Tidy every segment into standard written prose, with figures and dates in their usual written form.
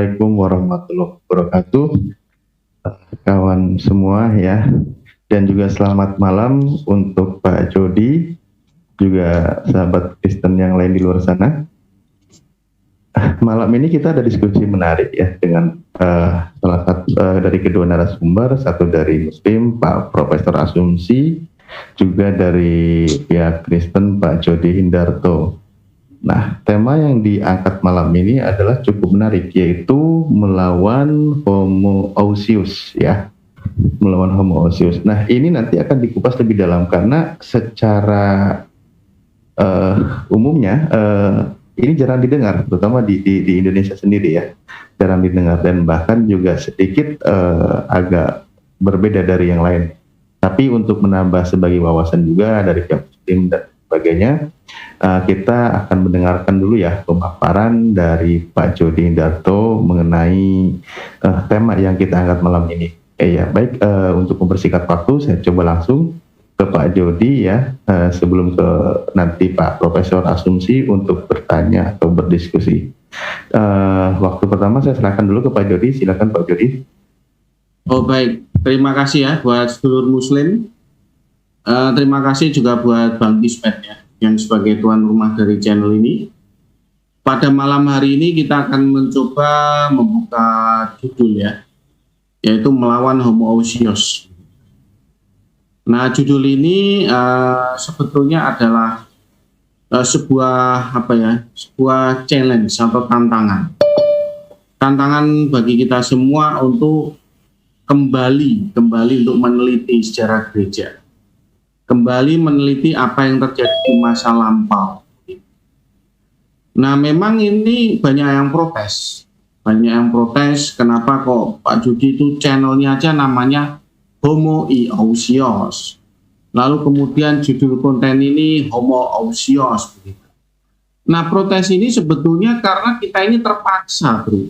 Assalamualaikum warahmatullahi wabarakatuh, kawan semua ya, dan juga selamat malam untuk Pak Jody, juga sahabat Kristen yang lain di luar sana. Malam ini kita ada diskusi menarik ya dengan salah satu dari kedua narasumber, satu dari Muslim Pak Profesor Asumsi, juga dari pihak Kristen Pak Jody Hindarto. Nah, tema yang diangkat malam ini adalah cukup menarik, yaitu melawan homoousios ya, melawan homoousios. Nah, ini nanti akan dikupas lebih dalam karena secara umumnya ini jarang didengar, terutama di Indonesia sendiri ya, jarang didengar dan bahkan juga sedikit agak berbeda dari yang lain. Tapi untuk menambah sebagai wawasan juga dari pihak tim dan sebagainya, kita akan mendengarkan dulu ya pemaparan dari Pak Jody Hindarto mengenai tema yang kita angkat malam ini. Ya, baik, untuk mempersingkat waktu, saya coba langsung ke Pak Jody ya, sebelum ke nanti Pak Profesor Asumsi untuk bertanya atau berdiskusi. Waktu pertama saya serahkan dulu ke Pak Jody, silakan Pak Jody. Oh baik, terima kasih ya buat seluruh Muslim. Terima kasih juga buat Bang Ismet ya, yang sebagai tuan rumah dari channel ini. Pada malam hari ini kita akan mencoba membuka judul ya, yaitu melawan homoousios. Nah, judul ini sebetulnya adalah sebuah sebuah challenge atau tantangan bagi kita semua untuk kembali untuk meneliti sejarah gereja, kembali meneliti apa yang terjadi di masa lampau. Nah, memang ini banyak yang protes. Kenapa kok Pak Jody itu channelnya aja namanya homoousios. Lalu kemudian judul konten ini homoousios. Nah, protes ini sebetulnya karena kita ini terpaksa, bro.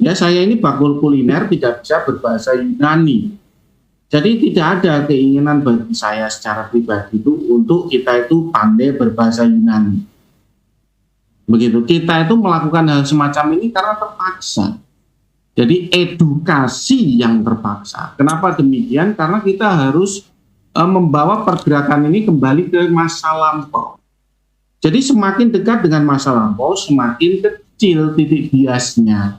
Ya, saya ini bakul kuliner tidak bisa berbahasa Yunani. Jadi tidak ada keinginan bagi saya secara pribadi itu untuk kita itu pandai berbahasa Yunani. Begitu, kita itu melakukan hal semacam ini karena terpaksa. Jadi edukasi yang terpaksa. Kenapa demikian? Karena kita harus membawa pergerakan ini kembali ke masa lampau. Jadi semakin dekat dengan masa lampau, semakin kecil titik biasnya.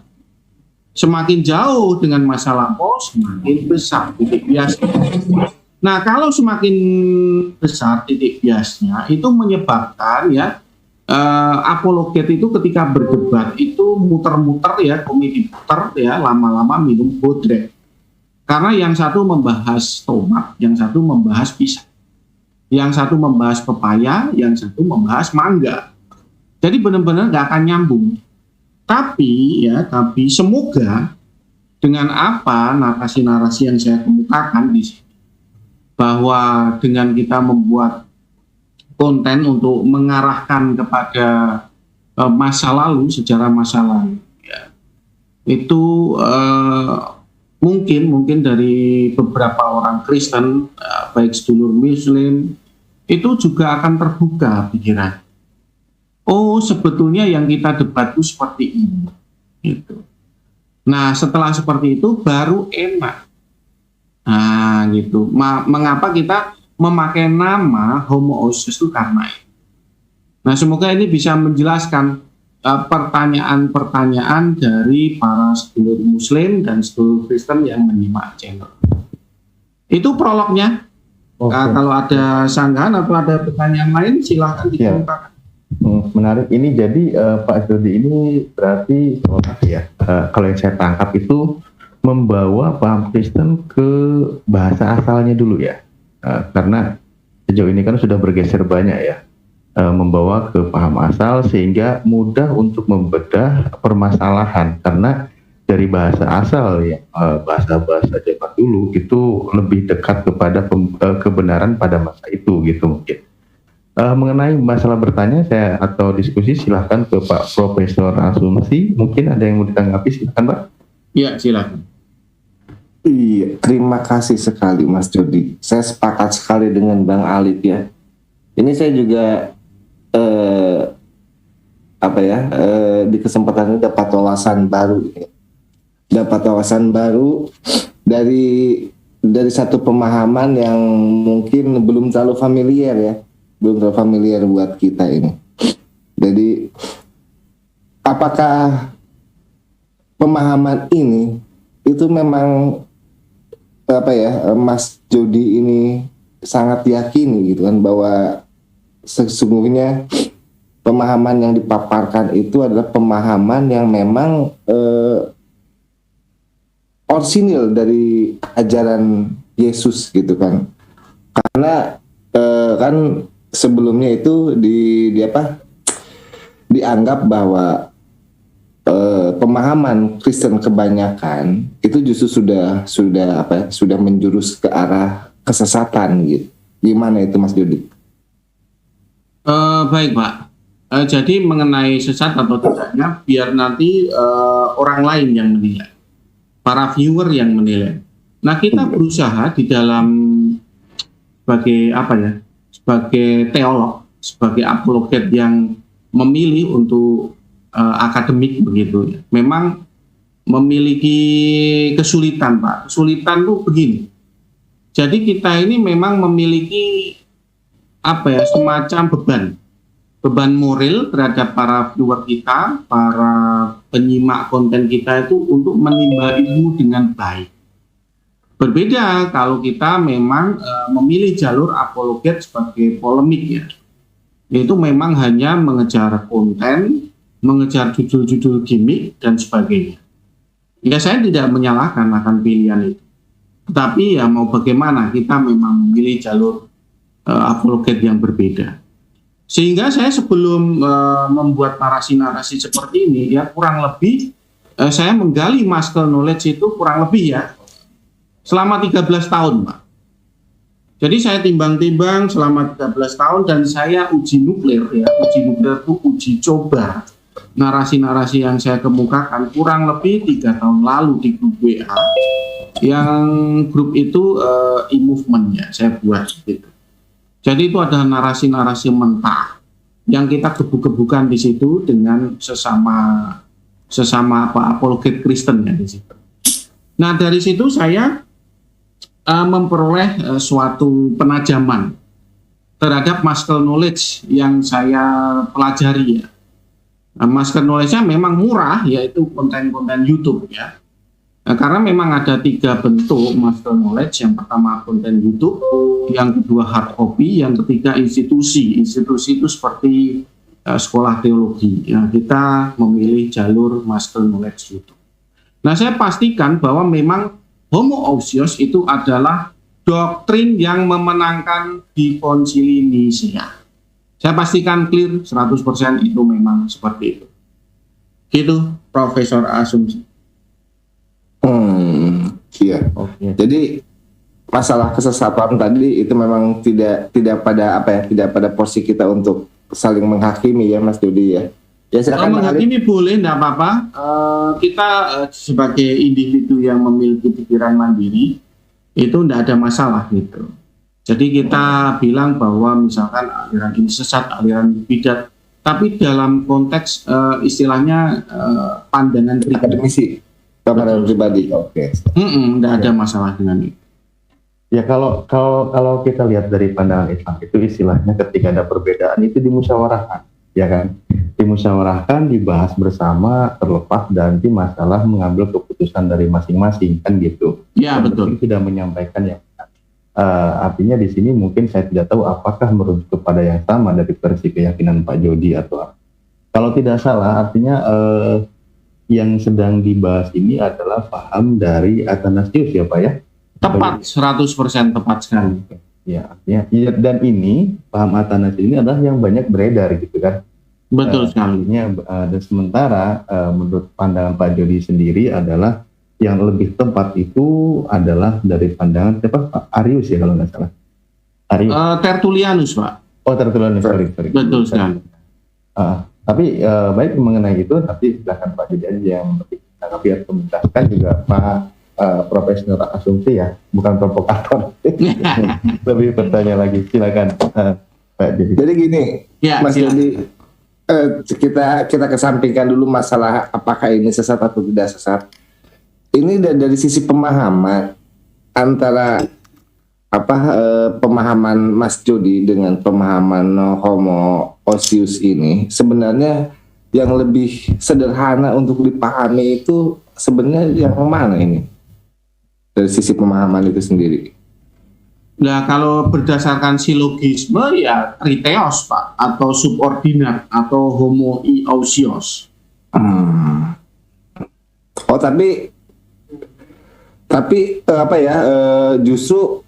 Semakin jauh dengan masa lampau, semakin besar titik biasnya. Nah, kalau semakin besar titik biasnya, itu menyebabkan ya apologet itu ketika berdebat itu muter-muter ya, komedi puter ya, lama-lama minum bodrek. Karena yang satu membahas tomat, yang satu membahas pisang, yang satu membahas pepaya, yang satu membahas mangga. Jadi benar-benar nggak akan nyambung. Tapi semoga dengan apa narasi-narasi yang saya kemukakan di sini, bahwa dengan kita membuat konten untuk mengarahkan kepada masa lalu, sejarah masa lalu, ya, itu mungkin dari beberapa orang Kristen, baik sedulur Muslim, itu juga akan terbuka pikiran. Oh, sebetulnya yang kita debat itu seperti ini. Gitu. Nah, setelah seperti itu baru enak. Nah, gitu. Mengapa kita memakai nama homoousios itu karena ini. Nah, semoga ini bisa menjelaskan pertanyaan-pertanyaan dari para sedulur Muslim dan sedulur Kristen yang menyimak channel. Itu prolognya. Kalau ada sanggahan atau ada pertanyaan lain, silahkan dikemukakan. Menarik ini. Jadi Pak Jody ini berarti kalau yang saya tangkap itu membawa paham Kristen ke bahasa asalnya dulu ya, karena sejauh ini kan sudah bergeser banyak ya, membawa ke paham asal sehingga mudah untuk membedah permasalahan, karena dari bahasa asal ya, bahasa-bahasa zaman dulu itu lebih dekat kepada kebenaran pada masa itu gitu mungkin. Mengenai masalah bertanya saya atau diskusi, silahkan ke Pak Profesor Asumsi. Mungkin ada yang mau ditanggapi, silahkan Pak. Iya, silakan. Iya, terima kasih sekali Mas Jody. Saya sepakat sekali dengan Bang Alif ya. Ini saya juga di kesempatan ini dapat wawasan baru, dari satu pemahaman yang mungkin belum terlalu familiar buat kita ini. Jadi apakah pemahaman ini itu memang Mas Jody ini sangat yakini gitu kan, bahwa sesungguhnya pemahaman yang dipaparkan itu adalah pemahaman yang memang orisinil dari ajaran Yesus gitu kan. Karena kan sebelumnya itu dianggap bahwa pemahaman Kristen kebanyakan itu justru sudah menjurus ke arah kesesatan gitu. Gimana itu Mas Jody? Baik Pak. Jadi mengenai sesat atau tidaknya biar nanti orang lain yang menilai, para viewer yang menilai. Nah, kita berusaha di dalam sebagai teolog, sebagai apologet yang memilih untuk akademik begitu ya. Memang memiliki kesulitan Pak. Kesulitan tuh begini. Jadi kita ini memang memiliki semacam beban moral terhadap para viewer kita, para penyimak konten kita itu untuk menimba ilmu dengan baik. Berbeda kalau kita memang memilih jalur apologet sebagai polemik ya. Itu memang hanya mengejar konten, mengejar judul-judul gimmick dan sebagainya. Ya saya tidak menyalahkan akan pilihan itu. Tetapi ya mau bagaimana, kita memang memilih jalur apologet yang berbeda. Sehingga saya sebelum membuat narasi-narasi seperti ini, ya kurang lebih saya menggali master knowledge itu kurang lebih ya selama 13 tahun Pak. Jadi saya timbang-timbang selama 13 tahun dan saya uji nuklir ya. Uji nuklir itu uji coba narasi-narasi yang saya kemukakan kurang lebih 3 tahun lalu di grup WA. Yang grup itu e-movement ya, saya buat gitu. Jadi itu ada narasi-narasi mentah yang kita gebuk-gebukan di situ dengan sesama apologet Kristen ya di situ. Nah dari situ saya memperoleh suatu penajaman terhadap master knowledge yang saya pelajari ya. Master knowledge-nya memang murah, yaitu konten-konten YouTube ya. Karena memang ada 3 bentuk master knowledge. Yang pertama konten YouTube, yang kedua hard copy, yang ketiga institusi. Institusi itu seperti sekolah teologi. Ya, kita memilih jalur master knowledge YouTube. Nah, saya pastikan bahwa memang homoousios itu adalah doktrin yang memenangkan di Konsili Nisea. Saya pastikan clear 100% itu memang seperti itu. Gitu, Profesor Asumsi. Iya. Okay. Jadi masalah kesesatan tadi itu memang tidak pada porsi kita untuk saling menghakimi ya Mas Jody ya. Ya silakan menghakimi boleh, enggak apa-apa. Kita sebagai individu yang memiliki pikiran mandiri itu enggak ada masalah gitu. Jadi kita bilang bahwa misalkan aliran ini sesat, aliran bidat, tapi dalam konteks istilahnya pandangan akademisi. Pandangan pribadi, oke. Enggak ada masalah dengan itu. Ya kalau kita lihat dari pandangan Islam itu istilahnya ketika ada perbedaan itu dimusyawarahkan, ya kan? Dimusyawarahkan, dibahas bersama, terlepas dari masalah mengambil keputusan dari masing-masing kan gitu. Ya betul. Tidak menyampaikan yang artinya di sini mungkin saya tidak tahu apakah merujuk kepada yang sama dari versi keyakinan Pak Jody atau apa. Kalau tidak salah artinya yang sedang dibahas ini adalah paham dari Athanasius ya Pak ya? Tepat, 100% tepat sekali. Ya, artinya ya, dan ini paham Athanasius ini adalah yang banyak beredar gitu kan? Betul sekali. Dan sementara menurut pandangan Pak Jody sendiri adalah yang lebih tepat itu adalah dari pandangan siapa? Pak Arius ya kalau nggak salah. Arius. Tertullianus Pak. Oh Tertullianus, sorry. Betul sekali. Tapi baik mengenai itu, tapi silakan Pak Jody aja yang menanggapi atau menjelaskan juga Pak Profesor Asumsi ya, bukan provokator. Lebih bertanya lagi, silakan Pak Jody. Jadi gini, ya, Mas Jody, kita kesampingkan dulu masalah apakah ini sesat atau tidak sesat. Ini dari sisi pemahaman antara pemahaman Mas Jody dengan pemahaman Homo Osius ini, sebenarnya yang lebih sederhana untuk dipahami itu sebenarnya yang mana ini dari sisi pemahaman itu sendiri? Nah, kalau berdasarkan silogisme ya triteos Pak, atau subordinat atau homo iousios. Oh tapi justru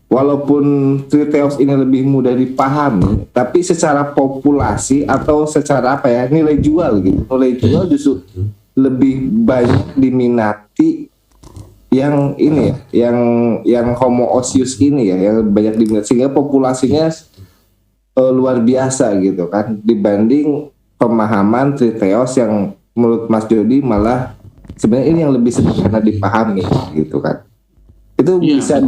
walaupun triteos ini lebih mudah dipahami, tapi secara populasi atau secara nilai jual justru lebih banyak diminati yang ini ya, yang Homo Osius ini ya, yang banyak diminati sehingga populasinya luar biasa gitu kan, dibanding pemahaman triteos yang menurut Mas Jody malah sebenarnya ini yang lebih sederhana dipahami gitu kan. Itu bisa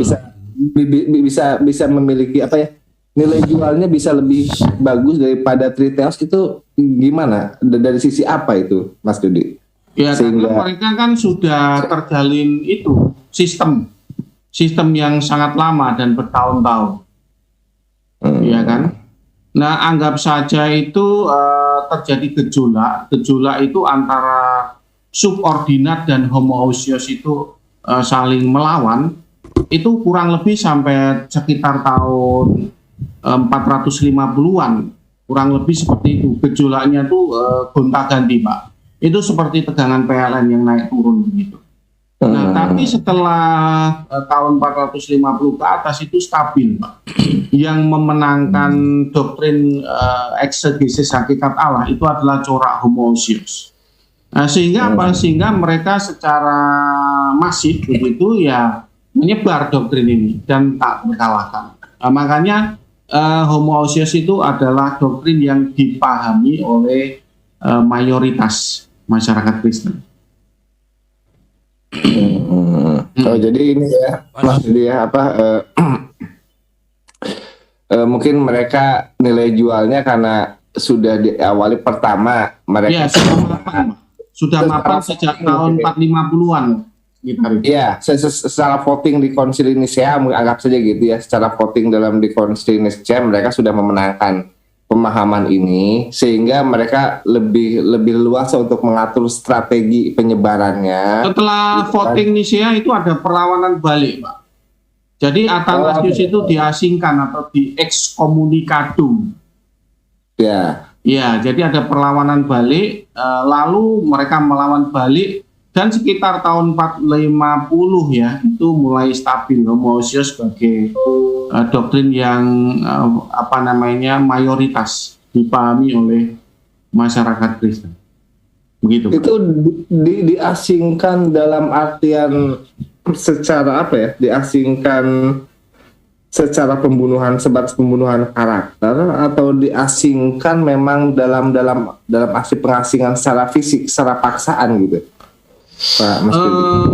memiliki nilai jualnya bisa lebih bagus daripada triteos. Itu gimana dari sisi apa itu Mas Jody? Ya, karena mereka kan sudah terjalin itu sistem yang sangat lama dan bertahun-tahun, ya kan? Nah, anggap saja itu terjadi gejolak itu antara subordinat dan Homo Osius itu saling melawan, itu kurang lebih sampai sekitar tahun 450-an, kurang lebih seperti itu. Gejolaknya tuh gonta-ganti Pak. Itu seperti tegangan PLN yang naik turun begitu. Nah, tapi setelah tahun 450 ke atas itu stabil, Pak. Yang memenangkan doktrin eksegesis hakikat Allah itu adalah corak Homo Osius. Nah, sehingga mereka secara masif begitu ya menyebar doktrin ini dan tak terkalahkan. Makanya Homo Osius itu adalah doktrin yang dipahami oleh mayoritas masyarakat Kristen. Oh, jadi ini ya, maksudnya mungkin mereka nilai jualnya karena sudah diawali pertama mereka sudah mapan sejak tahun 450-an. Iya, secara voting di Konsili Nisea, anggap saja gitu ya, secara voting dalam di Konsili Nisea mereka sudah memenangkan pemahaman ini, sehingga mereka lebih luas untuk mengatur strategi penyebarannya. Setelah voting Nisea itu ada perlawanan balik, Pak. Jadi Athanasius itu diasingkan atau diekskomunikado. Ya. Ya, jadi ada perlawanan balik, lalu mereka melawan balik, dan sekitar tahun 450 ya, itu mulai stabil Homo Osius sebagai doktrin yang mayoritas dipahami oleh masyarakat Kristen. Begitu. Itu diasingkan dalam artian secara diasingkan secara pembunuhan, sebatas pembunuhan karakter, atau diasingkan memang dalam aksi pengasingan secara fisik, secara paksaan gitu? Pak Mas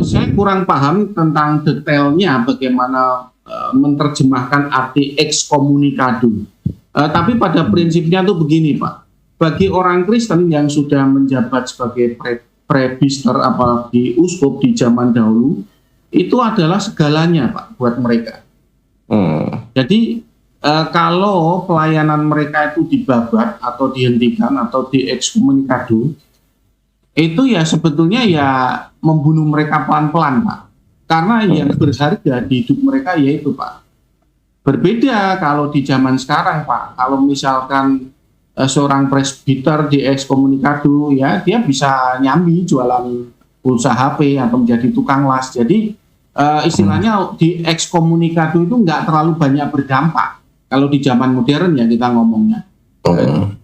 saya kurang paham tentang detailnya bagaimana menerjemahkan arti ekskomunikado. Tapi pada prinsipnya tuh begini Pak, bagi orang Kristen yang sudah menjabat sebagai presbiter apalagi uskup di zaman dahulu, itu adalah segalanya Pak buat mereka. Jadi kalau pelayanan mereka itu dibabat atau dihentikan atau diekskomunikado, itu ya sebetulnya ya membunuh mereka pelan-pelan Pak. Karena yang berharga di hidup mereka yaitu Pak. Berbeda kalau di zaman sekarang Pak, kalau misalkan seorang presbiter diekskomunikado ya dia bisa nyambi jualan pulsa HP atau menjadi tukang las. Jadi istilahnya diekskomunikado itu nggak terlalu banyak berdampak. Kalau di zaman modern ya kita ngomongnya.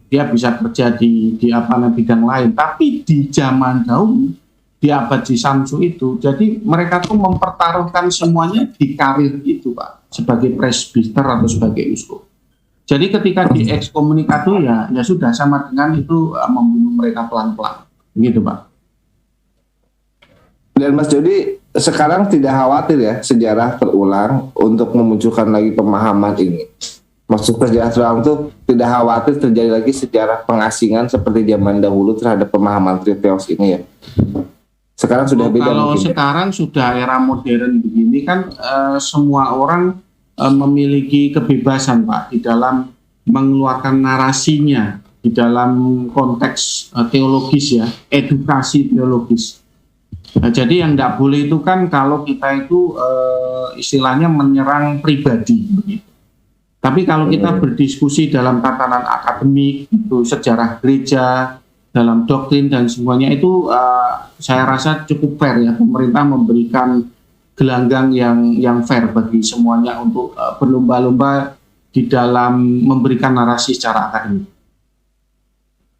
Dia bisa kerja di bidang lain. Tapi di zaman dahulu di abad Samsu itu, jadi mereka tuh mempertaruhkan semuanya di karir itu Pak, sebagai presbiter atau sebagai uskup. Jadi ketika diekskomunikado ya sudah sama dengan itu membunuh mereka pelan-pelan, begitu Pak. Dan Mas Jody sekarang tidak khawatir ya sejarah terulang untuk memunculkan lagi pemahaman ini, Maksud kesejahteraan itu tidak khawatir terjadi lagi sejarah pengasingan seperti zaman dahulu terhadap pemahaman Triteos ini ya. Sekarang sudah beda kalau mungkin. Sekarang sudah era modern begini kan, semua orang memiliki kebebasan Pak di dalam mengeluarkan narasinya di dalam konteks teologis ya, edukasi teologis. Nah, jadi yang tidak boleh itu kan kalau kita itu istilahnya menyerang pribadi begitu. Tapi kalau kita berdiskusi dalam tatanan akademik, itu sejarah gereja, dalam doktrin dan semuanya itu saya rasa cukup fair ya, pemerintah memberikan gelanggang yang fair bagi semuanya untuk berlomba-lomba di dalam memberikan narasi secara akademik.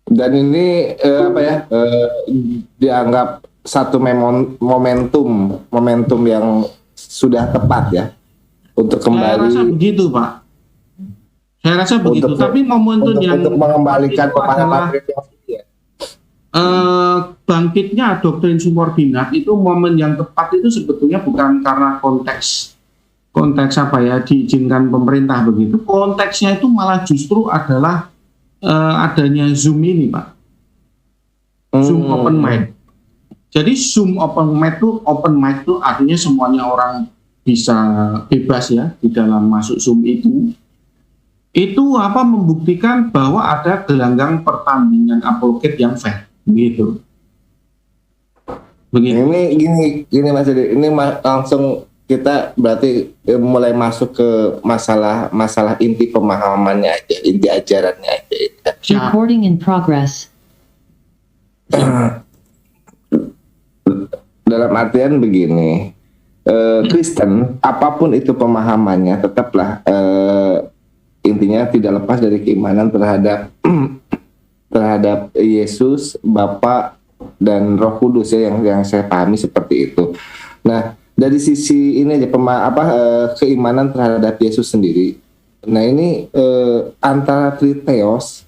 Dan ini dianggap satu momentum yang sudah tepat ya untuk kembali. Saya rasa begitu Pak. Saya rasa begitu. Tapi momentum yang untuk mengembalikan pemahaman Triteos ini ya. Bangkitnya doktrin subordinat itu momen yang tepat itu sebetulnya bukan karena konteks apa ya diizinkan pemerintah begitu. Konteksnya itu malah justru adalah adanya Zoom ini Pak. Zoom open mic. Jadi Zoom open mic itu artinya semuanya orang bisa bebas ya di dalam masuk Zoom itu. Itu membuktikan bahwa ada gelanggang pertandingan apologet yang fair begitu. Ini gini Mas Dedi, ini langsung kita berarti mulai masuk ke masalah inti pemahamannya aja, inti ajarannya aja. Recording in progress. Dalam artian begini, Kristen apapun itu pemahamannya tetaplah intinya tidak lepas dari keimanan terhadap Yesus, Bapa dan Roh Kudus ya, yang saya pahami seperti itu. Nah, dari sisi ini aja keimanan terhadap Yesus sendiri. Nah, ini antara Triteos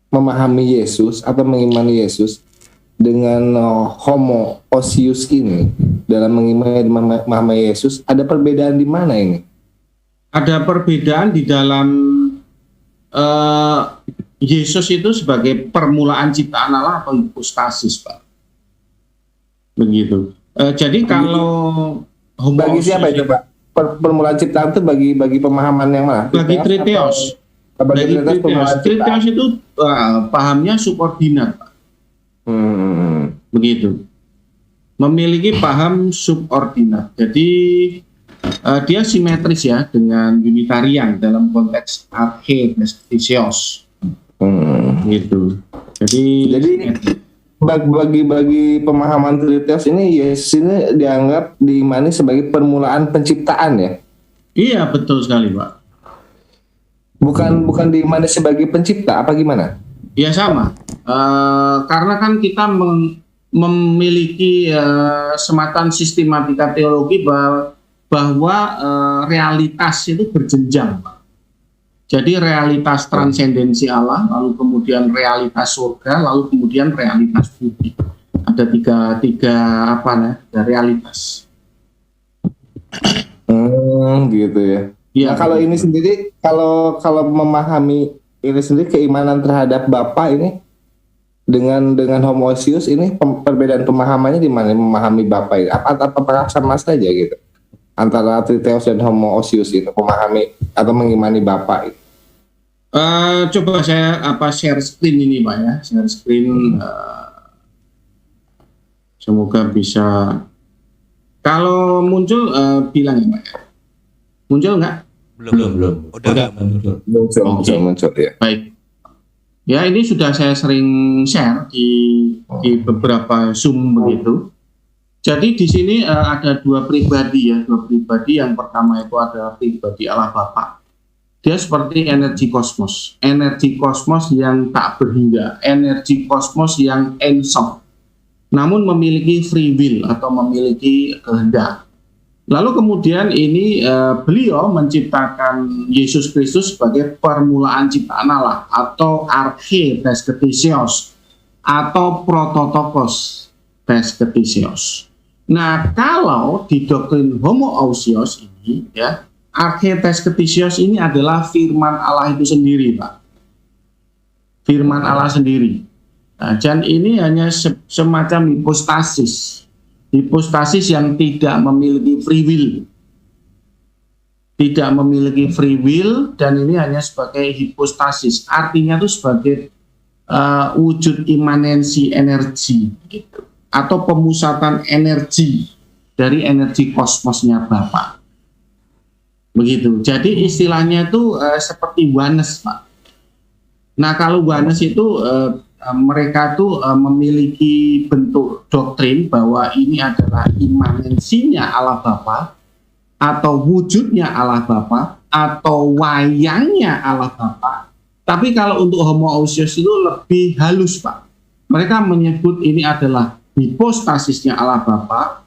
memahami Yesus atau mengimani Yesus dengan homoousios ini dalam memahami Yesus, ada perbedaan di mana ini? Ada perbedaan di dalam Yesus itu sebagai permulaan ciptaan Allah atau hypostasis Pak. Begitu. Jadi kalau bagi siapa itu Pak? Permulaan ciptaan itu bagi pemahaman yang mana? Bagi Triteos. Bagi Triteos itu pahamnya subordinat Pak. Begitu. Memiliki paham subordinat. Jadi dia simetris ya dengan Unitarian dalam konteks arche pestisios. Gitu. Jadi bagi pemahaman Triteos ini Yesus ini dianggap diimani sebagai permulaan penciptaan ya. Iya betul sekali Pak. Bukan diimani sebagai pencipta apa gimana? Ya sama. Karena kan kita memiliki semacam sistematika teologi bahwa realitas itu berjenjang, Pak. Jadi realitas transendensi Allah, lalu kemudian realitas surga, lalu kemudian realitas bumi. Ada tiga realitas. Gitu ya. Ya. Nah, kalau ini sendiri, kalau memahami ini sendiri keimanan terhadap Bapa ini dengan homoousios ini perbedaan pemahamannya di mana memahami Bapa ini? Apakah sama saja gitu? Antara Triteos dan homoousios itu memahami atau mengimani Bapa itu. Coba saya share screen ini Pak ya, share screen. Semoga bisa. Kalau muncul bilang ya Pak ya. Muncul nggak? Belum. Udah Muncul ya. Baik. Ya ini sudah saya sering share di beberapa Zoom begitu. Jadi di sini ada dua pribadi ya, Yang pertama itu ada pribadi Allah Bapa. Dia seperti energi kosmos yang tak berhingga, energi kosmos yang ensof, namun memiliki free will atau memiliki kehendak. Lalu kemudian ini beliau menciptakan Yesus Kristus sebagai permulaan ciptaan Allah atau arche pesketisios atau prototokos pesketisios. Nah, kalau di doktrin homoousios ini ya, arche tesketisios ini adalah firman Allah itu sendiri, Pak. Firman Allah sendiri. Nah, dan ini hanya semacam hipostasis. Hipostasis yang tidak memiliki free will. Tidak memiliki free will, dan ini hanya sebagai hipostasis. Artinya itu sebagai wujud imanensi energi gitu, atau pemusatan energi dari energi kosmosnya Bapa. Begitu. Jadi istilahnya itu seperti oneness, Pak. Nah, kalau oneness itu mereka tuh memiliki bentuk doktrin bahwa ini adalah imanensinya Allah Bapa, atau wujudnya Allah Bapa, atau wayangnya Allah Bapa. Tapi kalau untuk homoousios itu lebih halus, Pak. Mereka menyebut ini adalah hipostasisnya Allah Bapa,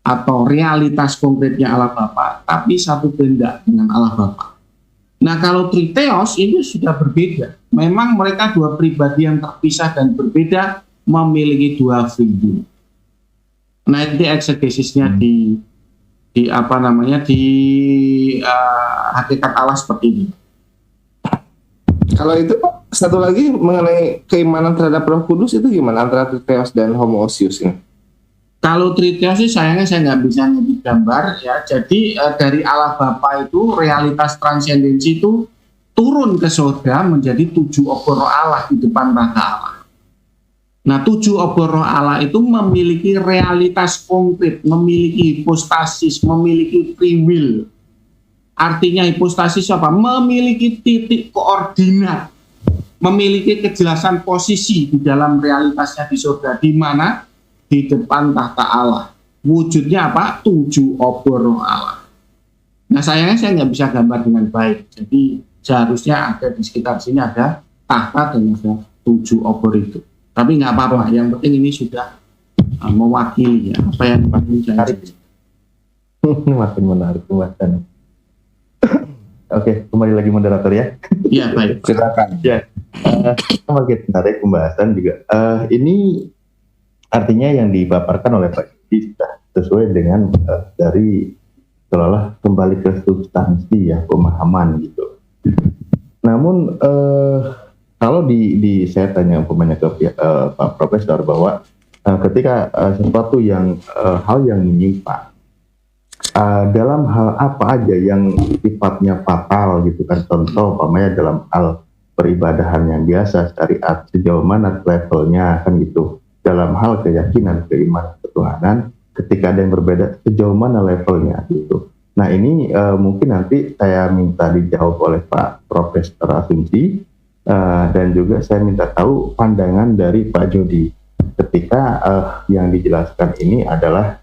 atau realitas konkretnya Allah Bapa, tapi satu benda dengan Allah Bapa. Nah, kalau triteos ini sudah berbeda. Memang mereka dua pribadi yang terpisah dan berbeda, memiliki dua free will. Nah, ini eksegesisnya di hakikat Allah seperti ini. Kalau itu satu lagi mengenai keimanan terhadap Roh Kudus itu gimana antara triteos dan homoousios ini? Kalau triteos sih sayangnya saya nggak bisa nyebut gambar ya. Jadi dari Allah Bapa itu realitas transendensi itu turun ke surga menjadi 7 obor roh Allah di depan tahta Allah. Nah, 7 obor roh Allah itu memiliki realitas konkret, memiliki hipostasis, memiliki free will. Artinya hipostasis apa? Memiliki titik koordinat, memiliki kejelasan posisi di dalam realitasnya di surga. Di mana? Di depan tahta Allah. Wujudnya apa? 7 obor roh Allah. Nah, sayangnya saya nggak bisa gambar dengan baik. Jadi seharusnya ada di sekitar sini ada tahta dan ada 7 obor itu. Tapi nggak apa-apa. Yang penting ini sudah mewakili ya apa yang paling menarik. Ini makin menarik pembahasan. Oke, kembali lagi moderator ya. Iya, baik. Silakan. Ya, makin menarik pembahasan juga. Ini artinya yang dipaparkan oleh Pak Yudi sudah sesuai dengan dari seolah kembali ke substansi ya, pemahaman gitu. Namun kalau di saya tanya umpamanya ke Pak Profesor bahwa ketika sesuatu yang hal yang menyimpang dalam hal apa aja yang sifatnya fatal gitu kan, contoh umpamanya dalam hal peribadahan yang biasa syariat sejauh mana levelnya kan gitu, dalam hal keyakinan keimanan ketuhanan ketika ada yang berbeda sejauh mana levelnya gitu. Nah, ini mungkin nanti saya minta dijawab oleh Pak Profesor Asumsi, dan juga saya minta tahu pandangan dari Pak Jody ketika yang dijelaskan ini adalah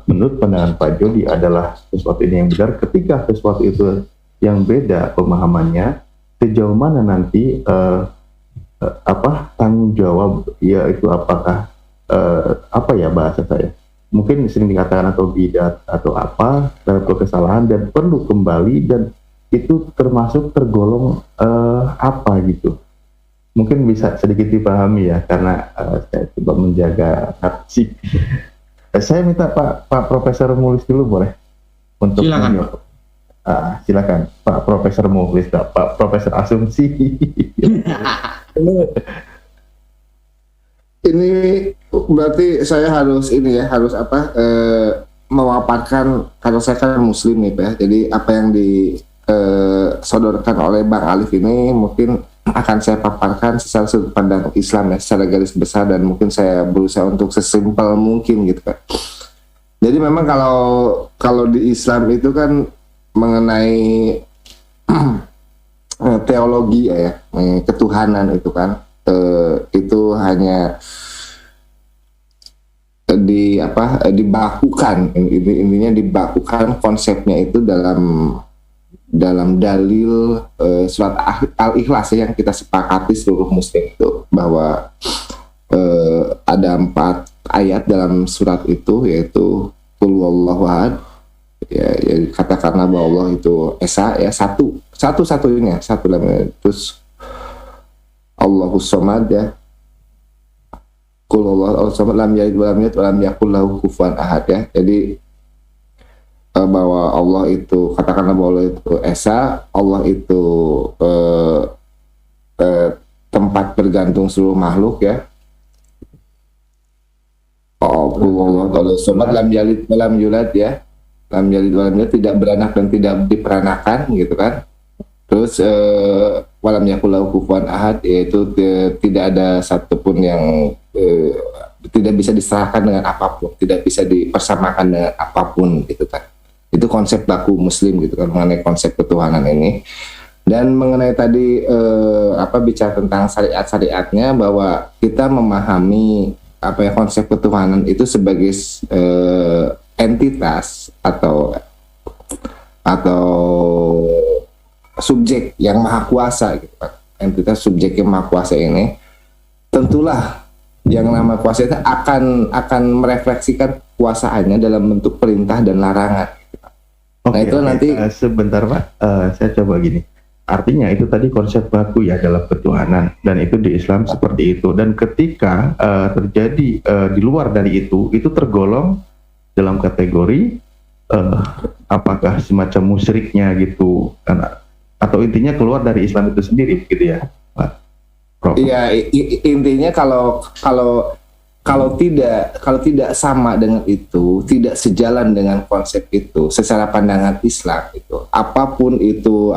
menurut pandangan Pak Jody adalah sesuatu ini yang benar, ketika sesuatu itu yang beda pemahamannya sejauh mana nanti tanggung jawab yaitu apakah apa ya bahasa saya mungkin sering dikatakan atau bidat atau apa atau kesalahan dan perlu kembali, dan itu termasuk tergolong apa gitu, mungkin bisa sedikit dipahami ya karena saya coba menjaga hati. Saya minta Pak Profesor Mulis dulu boleh untuk silakan. Silakan Pak Profesor Mulis, Pak Profesor Asumsi. Ini berarti saya harus memaparkan, karena saya kan muslim nih Pak ya. Jadi apa yang disodorkan oleh Bang Alif ini mungkin akan saya paparkan secara sudut pandang Islam ya, secara garis besar, dan mungkin saya berusaha untuk sesimpel mungkin gitu Pak. Jadi memang kalau di Islam itu kan mengenai teologi ya, ketuhanan itu kan itu hanya dibakukan, intinya dibakukan konsepnya itu dalam dalil surat Al-Ikhlas yang kita sepakati seluruh muslim itu, bahwa ada 4 ayat dalam surat itu, yaitu Qul huwallahu ahad, ya katakanlah bahwa Allah itu esa ya, satu-satunya, satu lamanya, terus Allahus Somad ya, Qul huwallahu samad lam yalid wa lam yulad wa lam yakul lahu kufuwan ahad ya. Jadi bahwa Allah itu, katakanlah bahwa Allah itu esa, Allah itu tempat bergantung seluruh makhluk ya. Allah Ta'ala somat, lam yalid walam yulad ya, lam yalid walam yulad, tidak beranak dan tidak diperanakan gitu kan. Terus walam yakul lahu kufuwan ahad, yaitu tidak ada satupun yang tidak bisa diserahkan dengan apapun, tidak bisa dipersamakan dengan apapun gitu kan. Itu konsep baku Muslim gitu kan mengenai konsep ketuhanan ini. Dan mengenai tadi bicara tentang syariat-syariatnya, bahwa kita memahami konsep ketuhanan itu sebagai entitas atau subjek yang maha kuasa gitu kan. Entitas subjek yang maha kuasa ini tentulah yang nama kuasa itu akan merefleksikan kuasaannya dalam bentuk perintah dan larangan. Nah itu nanti sebentar Pak, saya coba gini. Artinya itu tadi konsep baku ya dalam ketuhanan, dan itu di Islam seperti itu. Dan ketika terjadi di luar dari itu tergolong dalam kategori apakah semacam musyriknya gitu, atau intinya keluar dari Islam itu sendiri, gitu ya, Pak? Iya, intinya kalau tidak sama dengan itu, tidak sejalan dengan konsep itu secara pandangan Islam itu, apapun itu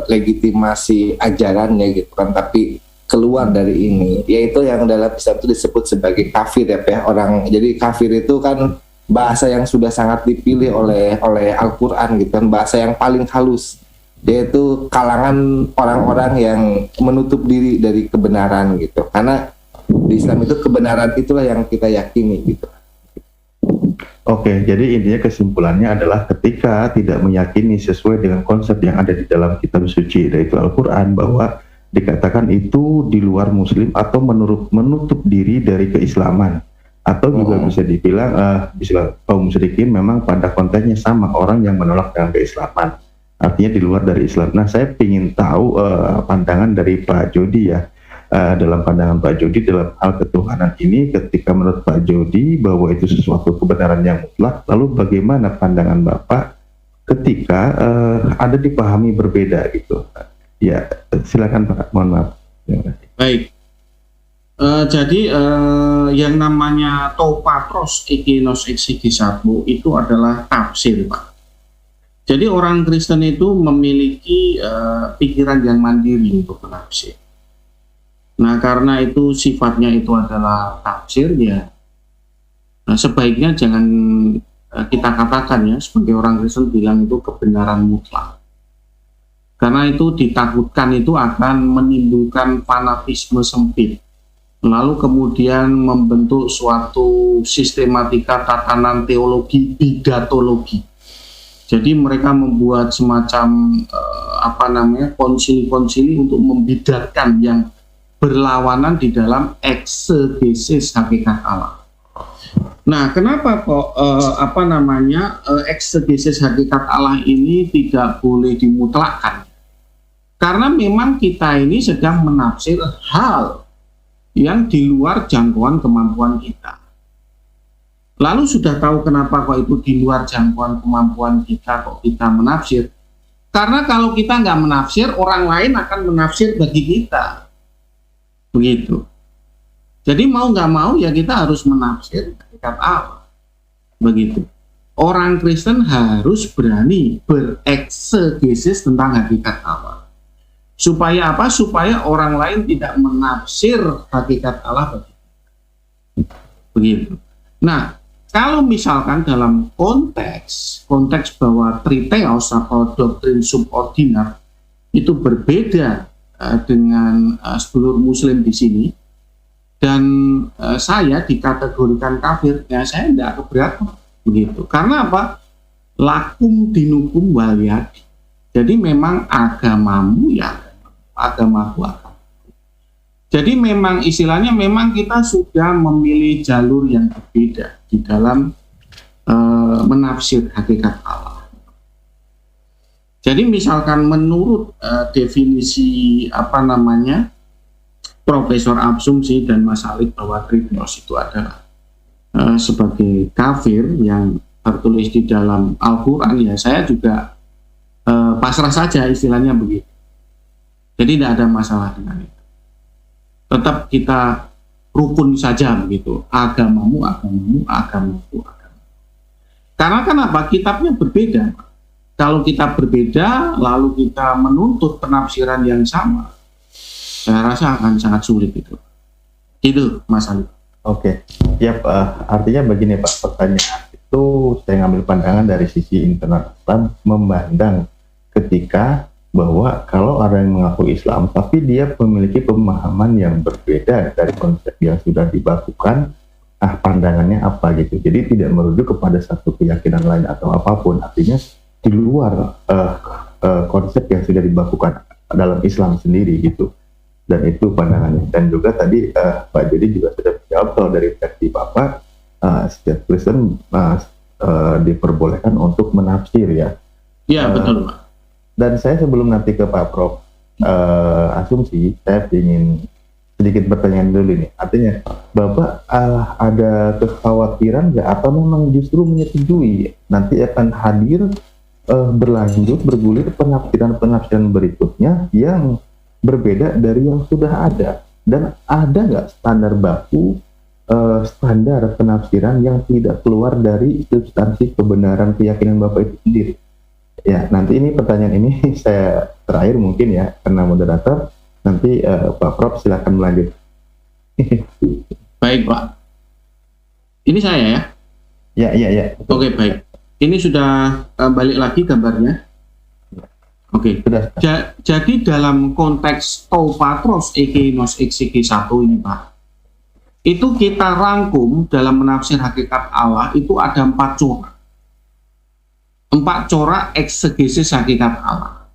legitimasi ajarannya gitu kan, tapi keluar dari ini, yaitu yang dalam Islam itu disebut sebagai kafir ya orang. Jadi kafir itu kan bahasa yang sudah sangat dipilih oleh Al-Qur'an gitu kan, bahasa yang paling halus, yaitu kalangan orang-orang yang menutup diri dari kebenaran gitu. Karena di Islam itu kebenaran itulah yang kita yakini gitu. Oke, jadi intinya kesimpulannya adalah ketika tidak meyakini sesuai dengan konsep yang ada di dalam kitab suci, yaitu Al-Qur'an, bahwa dikatakan itu di luar Muslim atau menutup diri dari keislaman, atau juga bisa dibilang kaum musyrikin memang pada konteksnya sama, orang yang menolak dengan keislaman, artinya di luar dari Islam. Nah, saya ingin tahu pandangan dari Pak Jody ya, dalam pandangan Pak Jody dalam hal ketuhanan ini, ketika menurut Pak Jody bahwa itu sesuatu kebenaran yang mutlak, lalu bagaimana pandangan Bapak ketika ada dipahami berbeda gitu? Ya, silakan Pak, mohon maaf. Baik. Jadi yang namanya topatros ekinos exegisatmu itu adalah tafsir, Pak. Jadi orang Kristen itu memiliki pikiran yang mandiri untuk menafsir. Nah, karena itu sifatnya itu adalah tafsir ya. Nah, sebaiknya jangan kita katakan ya, sebagai orang Kristen bilang itu kebenaran mutlak. Karena itu ditakutkan itu akan menimbulkan fanatisme sempit. Lalu kemudian membentuk suatu sistematika tatanan teologi bidatologi. Jadi mereka membuat semacam konsili-konsili untuk membidatkan yang berlawanan di dalam eksegesis hakikat Allah. Nah, kenapa kok eksegesis hakikat Allah ini tidak boleh dimutlakkan? Karena memang kita ini sedang menafsir hal yang di luar jangkauan kemampuan kita. Lalu sudah tahu kenapa kok itu di luar jangkauan kemampuan kita kok kita menafsir? Karena kalau kita nggak menafsir, orang lain akan menafsir bagi kita. Begitu. Jadi mau nggak mau ya kita harus menafsir hakikat Allah. Begitu. Orang Kristen harus berani bereksegesis tentang hakikat Allah. Supaya apa? Supaya orang lain tidak menafsir hakikat Allah. Begitu. Nah, kalau misalkan dalam konteks bahwa triteos atau doktrin subordinat itu berbeda dengan sedulur Muslim di sini, dan saya dikategorikan kafir, ya saya tidak keberatan begitu. Karena apa? Lakum dinukum waliyadi. Jadi memang agamamu ya agamaku agama. Jadi memang istilahnya memang kita sudah memilih jalur yang berbeda di dalam menafsir hakikat Allah. Jadi misalkan menurut definisi Profesor Absumsi dan Mas Alif bahwa Triteos itu adalah sebagai kafir yang tertulis di dalam Al-Quran, ya saya juga pasrah saja, istilahnya begitu. Jadi tidak ada masalah dengan itu. Tetap kita rukun saja begitu. Agamamu. Karena kenapa? Kitabnya berbeda. Kalau kita berbeda, lalu kita menuntut penafsiran yang sama, saya rasa akan sangat sulit itu. Itu Mas Ali. Oke, ya artinya begini Pak, pertanyaan itu saya ngambil pandangan dari sisi internal Islam, memandang ketika bahwa kalau orang yang mengaku Islam tapi dia memiliki pemahaman yang berbeda dari konsep yang sudah dibakukan, pandangannya apa gitu. Jadi tidak merujuk kepada satu keyakinan lain atau apapun, artinya di luar konsep yang sudah dibakukan dalam Islam sendiri gitu. Dan itu pandangannya. Dan juga tadi Pak Jody juga sudah menjawab kalau dari versi Bapak, setiap Kristen diperbolehkan untuk menafsir ya. Iya betul Pak. Dan saya sebelum nanti ke Pak Prof asumsi, saya ingin sedikit bertanya dulu nih. Artinya Bapak ada kekhawatiran nggak atau memang justru menyetujui nanti akan hadir berlanjut bergulir penafsiran berikutnya yang berbeda dari yang sudah ada, dan ada nggak standar baku standar penafsiran yang tidak keluar dari substansi kebenaran keyakinan Bapak itu sendiri? Ya, nanti ini pertanyaan ini saya terakhir mungkin ya, karena moderator. Nanti Pak Prof silakan melanjut. Baik Pak. Ini saya ya? Ya. Oke baik. Ini sudah balik lagi gambarnya. Oke. Jadi dalam konteks Taupatros Ekenos XG1 ini Pak, itu kita rangkum dalam menafsir hakikat Allah itu ada 4 corak. 4 corak eksegesis hakikat Allah.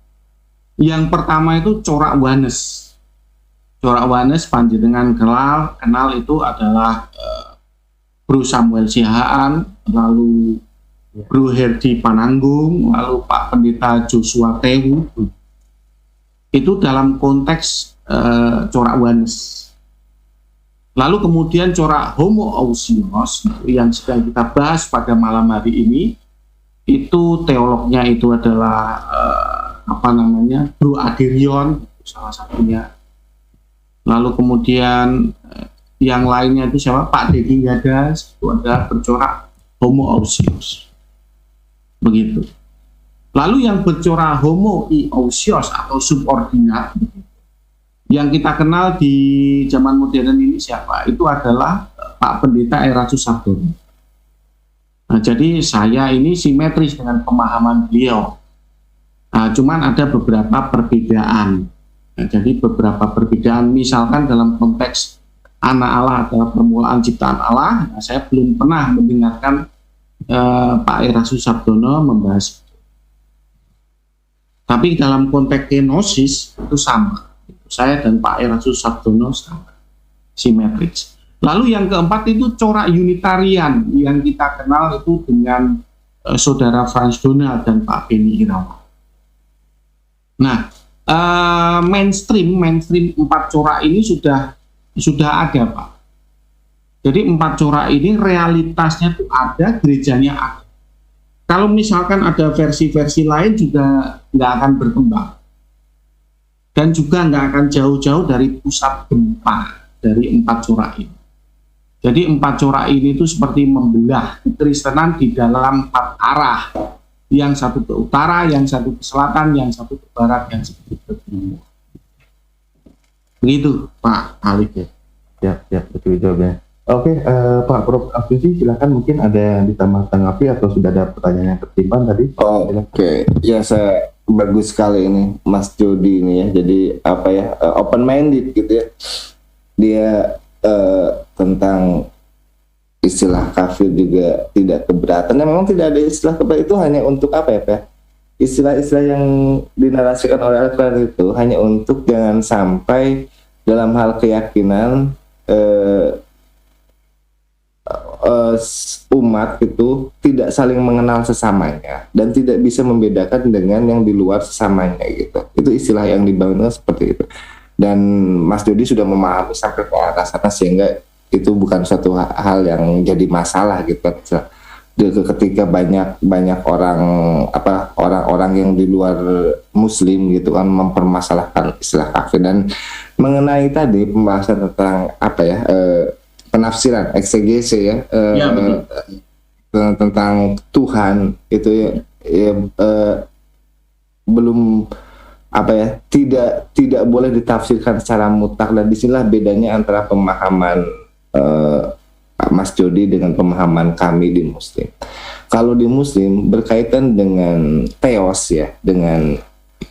Yang pertama itu corak Wanes. Corak Wanes panjenengan kenal itu adalah Bro Samuel Sihaan, lalu Bro Herdi Pananggung, lalu Pak Pendeta Joshua Tewu. Itu dalam konteks corak Wanes. Lalu kemudian corak Homoousios yang sedang kita bahas pada malam hari ini, itu teolognya itu adalah Bro Adirion salah satunya. Lalu kemudian yang lainnya itu siapa? Pak Dedi Gadas, itu adalah bercorak Homoousios. Begitu. Lalu yang bercorak Homoiousios atau subordinat yang kita kenal di zaman modern ini siapa? Itu adalah Pak Pendeta Erastus Sabdono. Nah, jadi saya ini simetris dengan pemahaman beliau. Nah, cuman ada beberapa perbedaan. Nah, jadi beberapa perbedaan, misalkan dalam konteks anak Allah adalah permulaan ciptaan Allah, nah, saya belum pernah mendengarkan Pak Erastus Sabdono membahas. Tapi dalam konteks kenosis itu sama. Saya dan Pak Erastus Sabdono sama, simetris. Lalu yang keempat itu corak Unitarian yang kita kenal itu dengan saudara Frans Donald dan Pak Beni Irawan. Nah, mainstream 4 corak ini sudah ada Pak. Jadi 4 corak ini realitasnya itu ada, gerejanya ada. Kalau misalkan ada versi-versi lain juga nggak akan berkembang. Dan juga nggak akan jauh-jauh dari pusat gempa dari 4 corak ini. Jadi 4 corak ini itu seperti membelah kekristenan di dalam 4 arah. Yang satu ke utara, yang satu ke selatan, yang satu ke barat, yang satu ke timur. Begitu Pak Alif ya. Ya, betul jawabnya. Oke, Pak Prof Asumsi silakan, mungkin ada yang ditambah tanggapi atau sudah ada pertanyaan yang tersimpan tadi? Oke. Ya, saya bagus sekali ini Mas Jody ini ya. Jadi open minded gitu ya. Dia tentang istilah kafir juga tidak keberatan. Memang tidak ada istilah kafir, itu hanya untuk istilah-istilah yang dinarasikan oleh Al-Quran itu hanya untuk jangan sampai dalam hal keyakinan umat itu tidak saling mengenal sesamanya dan tidak bisa membedakan dengan yang di luar sesamanya gitu. Itu istilah yang dibangun seperti itu. Dan Mas Jody sudah memahami sampai ke arah sana sehingga itu bukan suatu hal yang jadi masalah gitu. ketika banyak orang-orang yang di luar Muslim gitu kan mempermasalahkan istilah kafir. Dan mengenai tadi pembahasan tentang penafsiran eksegese ya, tentang Tuhan itu belum tidak boleh ditafsirkan secara mutlak, dan disinilah bedanya antara pemahaman Mas Jody dengan pemahaman kami di Muslim. Kalau di Muslim berkaitan dengan teos ya, dengan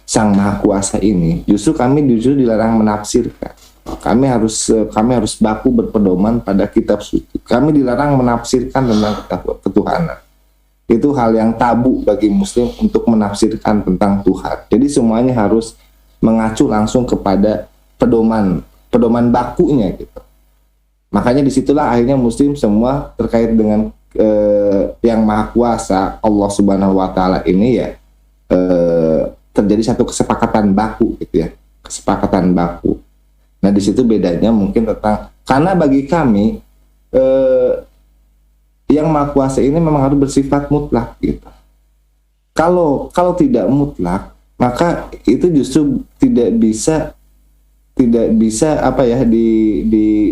Sang Maha Kuasa ini, justru kami dilarang menafsirkan. Kami harus baku berpedoman pada kitab suci. Kami dilarang menafsirkan tentang ketuhanan. Itu hal yang tabu bagi Muslim untuk menafsirkan tentang Tuhan. Jadi semuanya harus mengacu langsung kepada pedoman bakunya gitu. Makanya disitulah akhirnya Muslim semua terkait dengan yang Maha Kuasa Allah Subhanahu Wa Taala ini ya, terjadi satu kesepakatan baku gitu ya, kesepakatan baku. Nah di situ bedanya mungkin tentang, karena bagi kami yang Maha Kuasa ini memang harus bersifat mutlak gitu. Kalau tidak mutlak, maka itu justru tidak bisa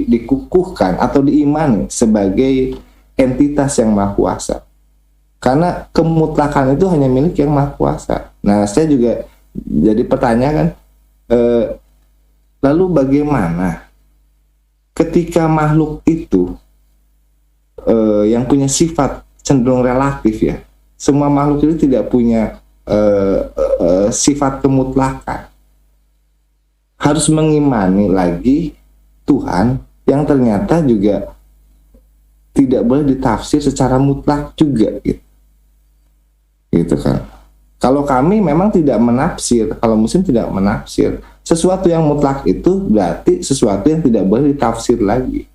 dikukuhkan atau diimani sebagai entitas yang Maha Kuasa. Karena kemutlakan itu hanya milik yang Maha Kuasa. Nah, saya juga jadi pertanyaan lalu bagaimana ketika makhluk itu yang punya sifat cenderung relatif ya, semua makhluk itu tidak punya sifat kemutlakan, harus mengimani lagi Tuhan yang ternyata juga tidak boleh ditafsir secara mutlak juga gitu kan. Kalau kami memang tidak menafsir, kalau Muslim tidak menafsir sesuatu yang mutlak, itu berarti sesuatu yang tidak boleh ditafsir lagi.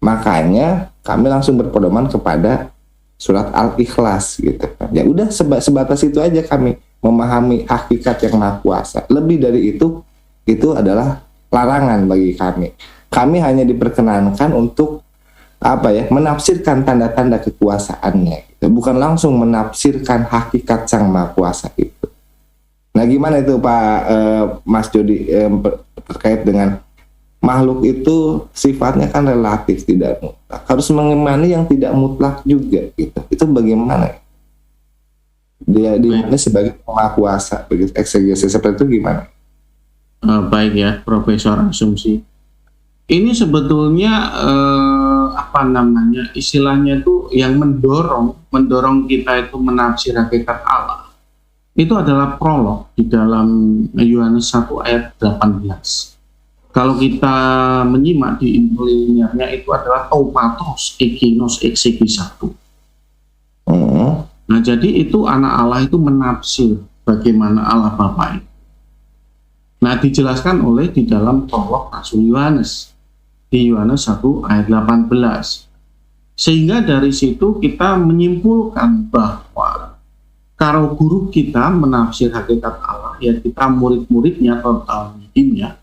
Makanya kami langsung berpedoman kepada surat Al-Ikhlas gitu kan. Ya udah sebatas itu aja kami memahami hakikat yang Maha Kuasa. Lebih dari itu adalah larangan bagi kami. Kami hanya diperkenankan untuk menafsirkan tanda-tanda kekuasaannya gitu. Bukan langsung menafsirkan hakikat Sang Maha Kuasa itu. Nah gimana itu Pak Mas Jody terkait dengan makhluk itu sifatnya kan relatif, tidak mutlak. Harus mengimani yang tidak mutlak juga gitu. Itu bagaimana? Dia dimana sebagai Maha Kuasa, begitu eksegese seperti itu gimana? Baik ya, Profesor Asumsi. Ini sebetulnya istilahnya itu yang mendorong kita itu menafsir hakikat Allah. Itu adalah prolog di dalam Yohanes 1 ayat 18. Kalau kita menyimak di interlinearnya itu adalah taupatos ekinos exegisatu. Nah jadi itu anak Allah itu menafsir bagaimana Allah Bapa itu. Nah dijelaskan oleh di dalam prolog Rasul Yohanes di Yohanes 1 ayat 18. Sehingga dari situ kita menyimpulkan bahwa kalau guru kita menafsir hakikat Allah, ya kita murid-muridnya atau talmidnya,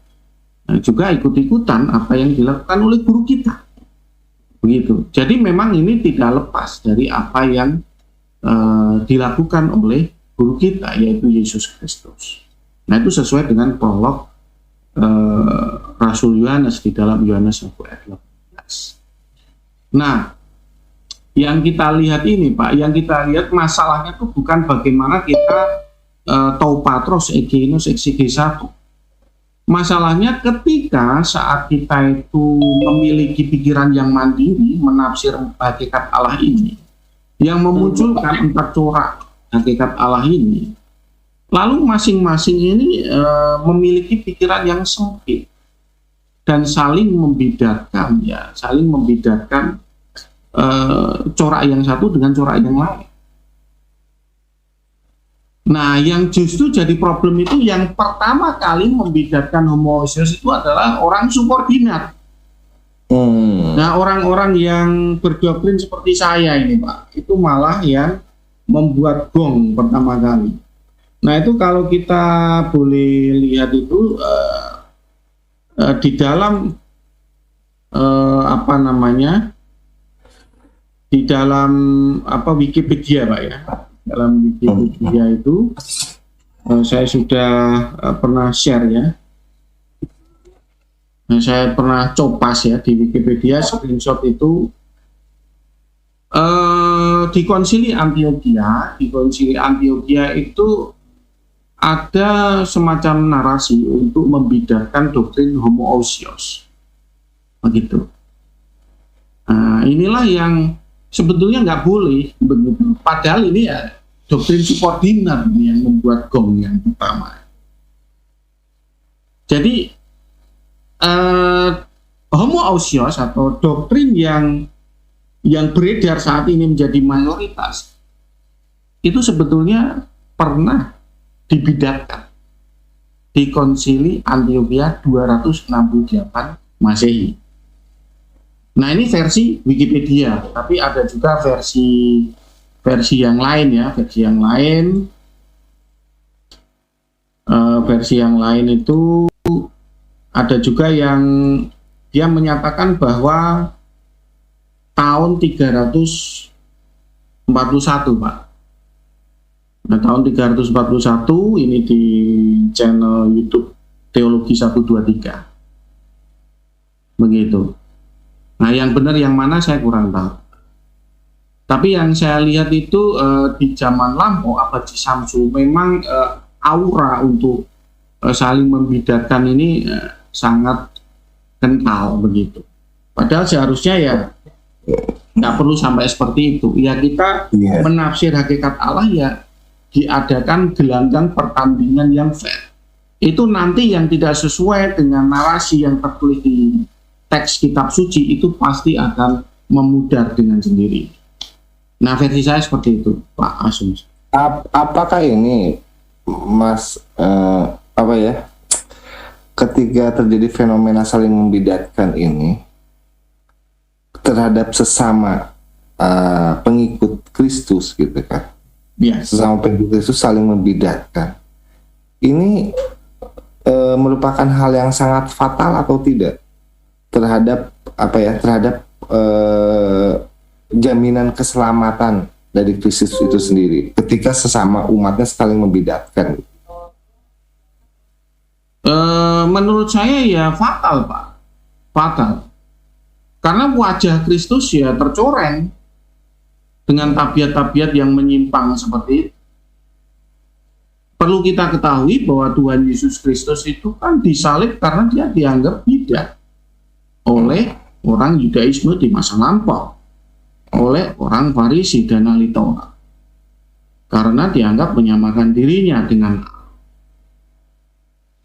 juga ikut-ikutan apa yang dilakukan oleh guru kita. Begitu. Jadi memang ini tidak lepas dari apa yang dilakukan oleh guru kita, yaitu Yesus Kristus. Nah itu sesuai dengan prolog Rasul Yohanes di dalam Yohanes 1 ayat 18. Nah, yang kita lihat ini Pak, yang kita lihat masalahnya itu bukan bagaimana kita taupatros egenos exegisatu. Masalahnya ketika saat kita itu memiliki pikiran yang mandiri menafsir hakikat Allah ini, yang memunculkan 4 corak hakikat Allah ini, lalu masing-masing ini memiliki pikiran yang sempit dan saling membedakan corak yang satu dengan corak yang lain. Nah, yang justru jadi problem itu yang pertama kali membedakan homoousios itu adalah orang subordinat. Nah, orang-orang yang berdoktrin seperti saya ini, Pak, itu malah yang membuat gong pertama kali. Nah, itu kalau kita boleh lihat itu di dalam di dalam Wikipedia Pak ya. Dalam Wikipedia itu saya sudah pernah share ya. Saya pernah copas ya di Wikipedia, screenshot itu di Konsili Antioquia itu ada semacam narasi untuk membidarkan doktrin homoousios, begitu. Inilah yang sebetulnya nggak boleh begitu. Padahal ini ya doktrin subordinat yang membuat gong yang utama. Jadi homoousios atau doktrin yang beredar saat ini menjadi mayoritas itu sebetulnya pernah dibidarkan di Konsili Antioquia 268 Masehi. Nah ini versi Wikipedia, tapi ada juga versi yang lain ya, versi yang lain itu ada juga yang dia menyatakan bahwa tahun 341 Pak. Nah tahun 341 ini di channel YouTube Teologi 123. Begitu. Nah yang benar yang mana saya kurang tahu. Tapi yang saya lihat itu di zaman lampau abad Samsu memang aura untuk saling membidarkan ini sangat kental begitu. Padahal seharusnya ya nggak perlu sampai seperti itu. Ya kita menafsir hakikat Allah ya diadakan gelanggang pertandingan yang fair. Itu nanti yang tidak sesuai dengan narasi yang tertulis di teks kitab suci itu pasti akan memudar dengan sendiri. Nah versi saya seperti itu Pak Asum. Apakah ini Mas ketika terjadi fenomena saling membidatkan ini terhadap sesama pengikut Kristus gitu kan, sesama pengikut Kristus saling membidatkan, ini merupakan hal yang sangat fatal atau tidak terhadap jaminan keselamatan dari Kristus itu sendiri ketika sesama umatnya saling membidatkan? Menurut saya ya fatal Pak, fatal. Karena wajah Kristus ya tercoreng dengan tabiat-tabiat yang menyimpang seperti itu. Perlu kita ketahui bahwa Tuhan Yesus Kristus itu kan disalib karena dia dianggap bidat oleh orang Yudaisme di masa lampau, oleh orang Farisi dan ahli Taurat, karena dianggap menyamakan dirinya dengan Allah.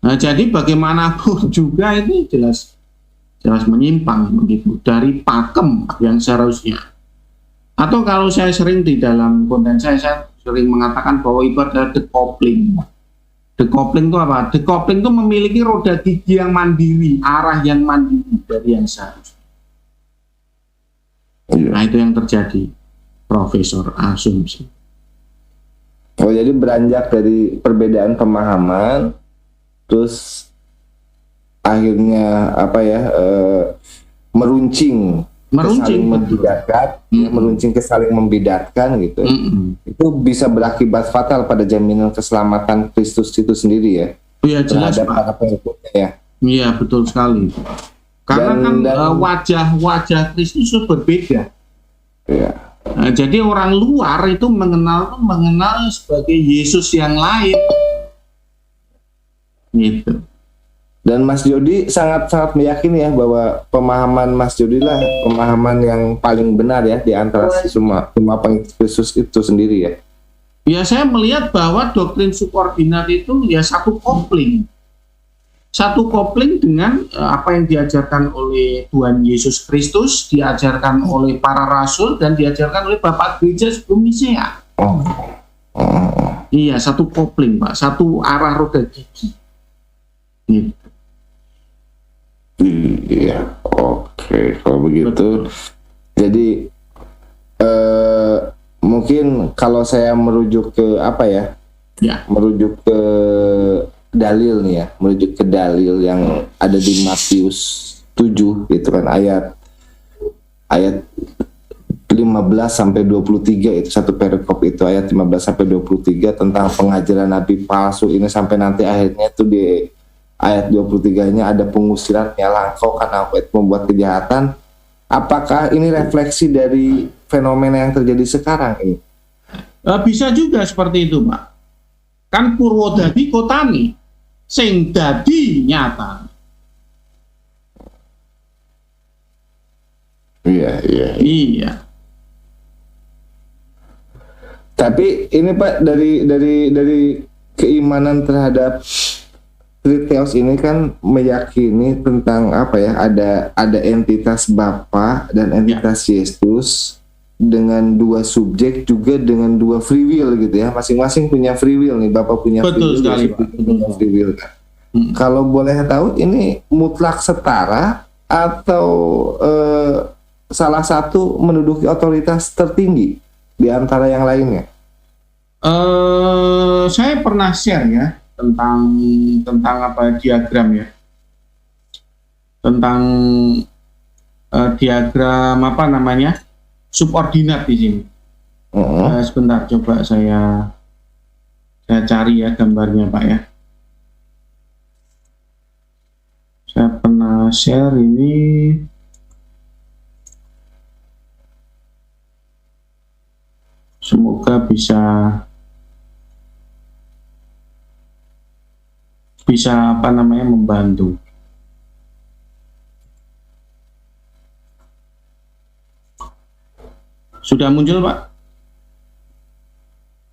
Nah, jadi bagaimanapun juga ini jelas menyimpang begitu dari pakem yang seharusnya. Atau kalau saya sering di dalam konten saya sering mengatakan bahwa itu adalah decoupling. Decoupling itu apa? Decoupling itu memiliki roda gigi yang mandiri, arah yang mandiri dari yang seharusnya. Nah itu yang terjadi, Profesor Asumsi. Oh jadi beranjak dari perbedaan pemahaman, terus akhirnya meruncing ke saling membidatkan gitu. Itu bisa berakibat fatal pada jaminan keselamatan Kristus itu sendiri ya. Iya jelas Pak. Para pengikutnya ya. Iya betul sekali. Karena wajah Kristus itu berbeda. Iya. Nah, jadi orang luar itu mengenal sebagai Yesus yang lain. Gitu. Dan Mas Jody sangat meyakini ya bahwa pemahaman Mas Jody lah pemahaman yang paling benar ya di antara semua pengikut Kristus itu sendiri ya. Ya saya melihat bahwa doktrin subordinat itu ya satu kopling dengan apa yang diajarkan oleh Tuhan Yesus Kristus, diajarkan oleh para rasul dan diajarkan oleh Bapak Gereja sebelum Nisea. Iya satu kopling Pak, satu arah roda gigi. Gitu. Iya, oke. Kalau begitu, jadi mungkin kalau saya merujuk ke merujuk ke dalil nih ya, merujuk ke dalil yang ada di Matius 7 gitu kan, ayat 5 sampai 23 itu satu perikop itu ayat 15 sampai 23 tentang pengajaran nabi palsu ini sampai nanti akhirnya itu di ayat 23-nya ada pengusiran ialah engkau karena membuat kejahatan. Apakah ini refleksi dari fenomena yang terjadi sekarang ini? Bisa juga seperti itu, Pak. Kan Purwodadi kotani sing dadi nyata. Iya. Tapi ini Pak dari keimanan terhadap Triteos ini kan meyakini tentang apa ya, ada entitas Bapa dan entitas Yesus dengan dua subjek juga dengan dua free will gitu ya, masing-masing punya free will nih, Bapa punya betul free will, sekali, Yesus punya free will kan. Kalau boleh tahu ini mutlak setara atau salah satu menduduki otoritas tertinggi di antara yang lainnya? Saya pernah share ya tentang apa diagram ya, tentang diagram apa namanya subordinat di sini. Sebentar, coba saya cari ya gambarnya Pak ya. Saya pernah share ini. Semoga bisa apa namanya membantu. Sudah muncul Pak?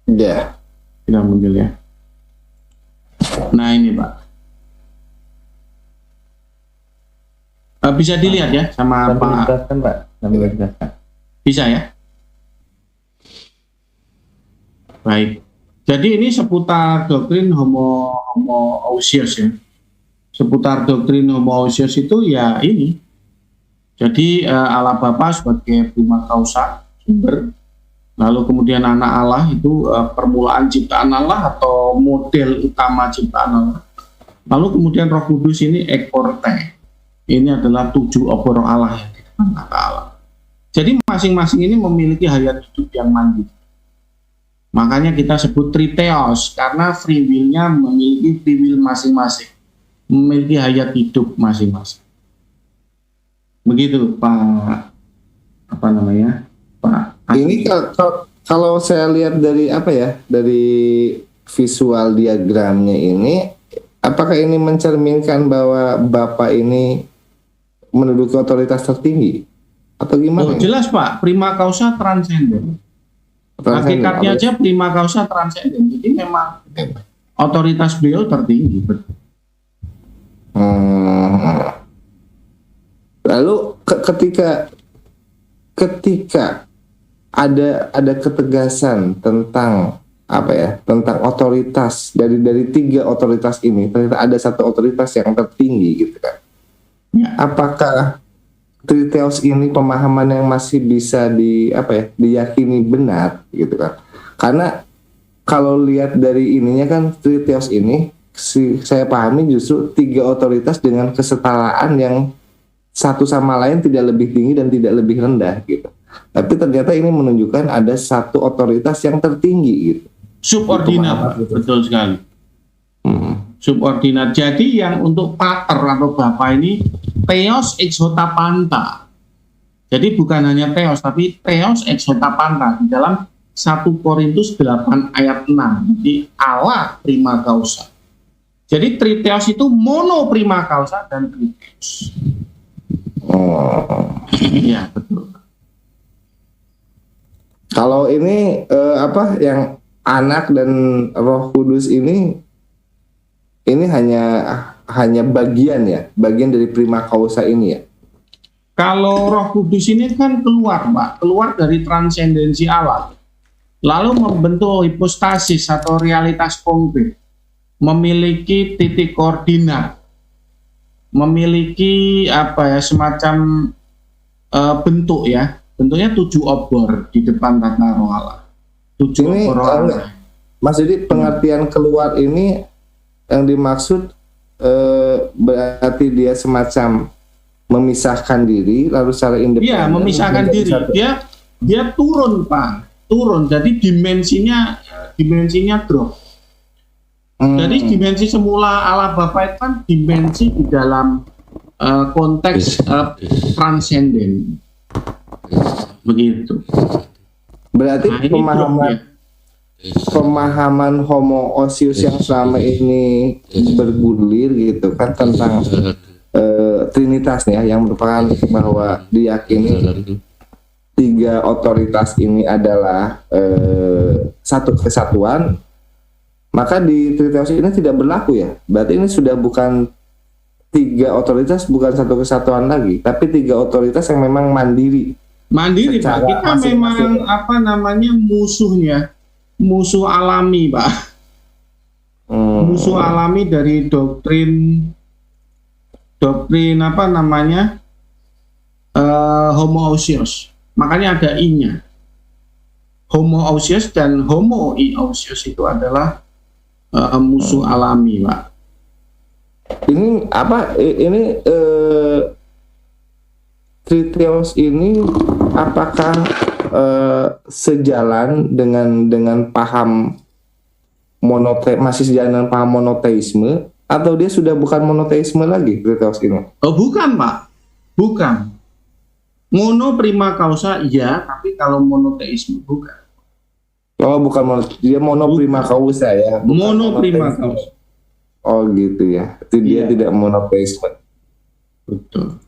Ya. Sudah muncul ya. Nah ini Pak. Bisa dilihat ya sama Pak. Jelaskan Pak. Jelaskan. Bisa ya? Baik. Jadi ini seputar doktrin homoousios ya. Seputar doktrin homoousios itu ya ini. Jadi Allah Bapa sebagai prima causa, sumber. Lalu kemudian anak Allah itu permulaan ciptaan Allah atau model utama ciptaan Allah. Lalu kemudian Roh Kudus ini ekorte. Ini adalah 7 obor Allah yang di depan kata Allah. Jadi masing-masing ini memiliki hayat hidup yang mandiri. Makanya kita sebut Triteos karena free will-nya memiliki free will masing-masing, memiliki hayat hidup masing-masing. Begitu Pak, apa namanya, Pak. Ini kalau saya lihat dari apa ya, dari visual diagramnya ini, apakah ini mencerminkan bahwa Bapak ini menduduki otoritas tertinggi atau gimana? Jelas Pak, prima causa transenden. Hakikatnya aja prima causa transenden, jadi memang otoritas beliau tertinggi. Lalu ketika ada ketegasan tentang apa ya, tentang otoritas dari 3 otoritas ini, ternyata ada satu otoritas yang tertinggi gitu kan. Ya. Apakah Triteos ini pemahaman yang masih bisa diyakini benar gitu kan? Karena kalau lihat dari ininya kan Triteos ini saya pahami justru 3 otoritas dengan kesetaraan yang satu sama lain tidak lebih tinggi dan tidak lebih rendah gitu. Tapi ternyata ini menunjukkan ada satu otoritas yang tertinggi gitu. Subordinat, betul sekali. Subordinat. Jadi yang untuk pater atau Bapa ini Theos ex hota panta. Jadi bukan hanya Theos, tapi Theos ex hota panta di dalam 1 Korintus 8 ayat 6. Jadi Allah prima causa. Jadi Triteos itu mono prima causa dan Triteos. Iya betul. Kalau ini yang anak dan Roh Kudus ini hanya bagian dari prima causa ini ya. Kalau Roh Kudus ini kan keluar dari transendensi Allah, lalu membentuk hipostasis atau realitas konkret, memiliki titik koordinat, memiliki semacam bentuk ya, bentuknya 7 obor di depan tata roh Allah. 7 ini, obor Allah. Mas jadi pengertian keluar ini yang dimaksud berarti dia semacam memisahkan diri lalu secara independen. Iya, memisahkan diri. Dia dia turun Pak, turun. Jadi dimensinya drop. Jadi dimensi semula Allah Bapa itu kan dimensi di dalam konteks transenden. Begitu. Berarti Nah, ini drop ya. pemahaman homoousios yang selama ini bergulir gitu kan tentang Trinitas nih ya, yang merupakan bahwa diyakini tiga otoritas ini adalah satu kesatuan, maka di Triteos ini tidak berlaku ya. Berarti ini sudah bukan tiga otoritas, bukan satu kesatuan lagi, tapi tiga otoritas yang memang mandiri. Mandiri Pak, Secara kita masing-masing. memang musuh alami Pak. Musuh alami dari doktrin homoousios. Makanya ada I-nya. Homoousios dan homoiousios itu adalah musuh alami Pak. Ini apa? Ini Triteos ini apakah sejalan dengan paham masih sejalan dengan paham monoteisme, atau dia sudah bukan monoteisme lagi Triteos ini? Oh bukan Pak, bukan. Mono prima causa ya, tapi kalau monoteisme bukan. Oh bukan dia mono prima causa ya? Bukan Mono prima monoteisme. causa. Oh gitu ya, itu dia Iya. tidak monoteisme. Betul.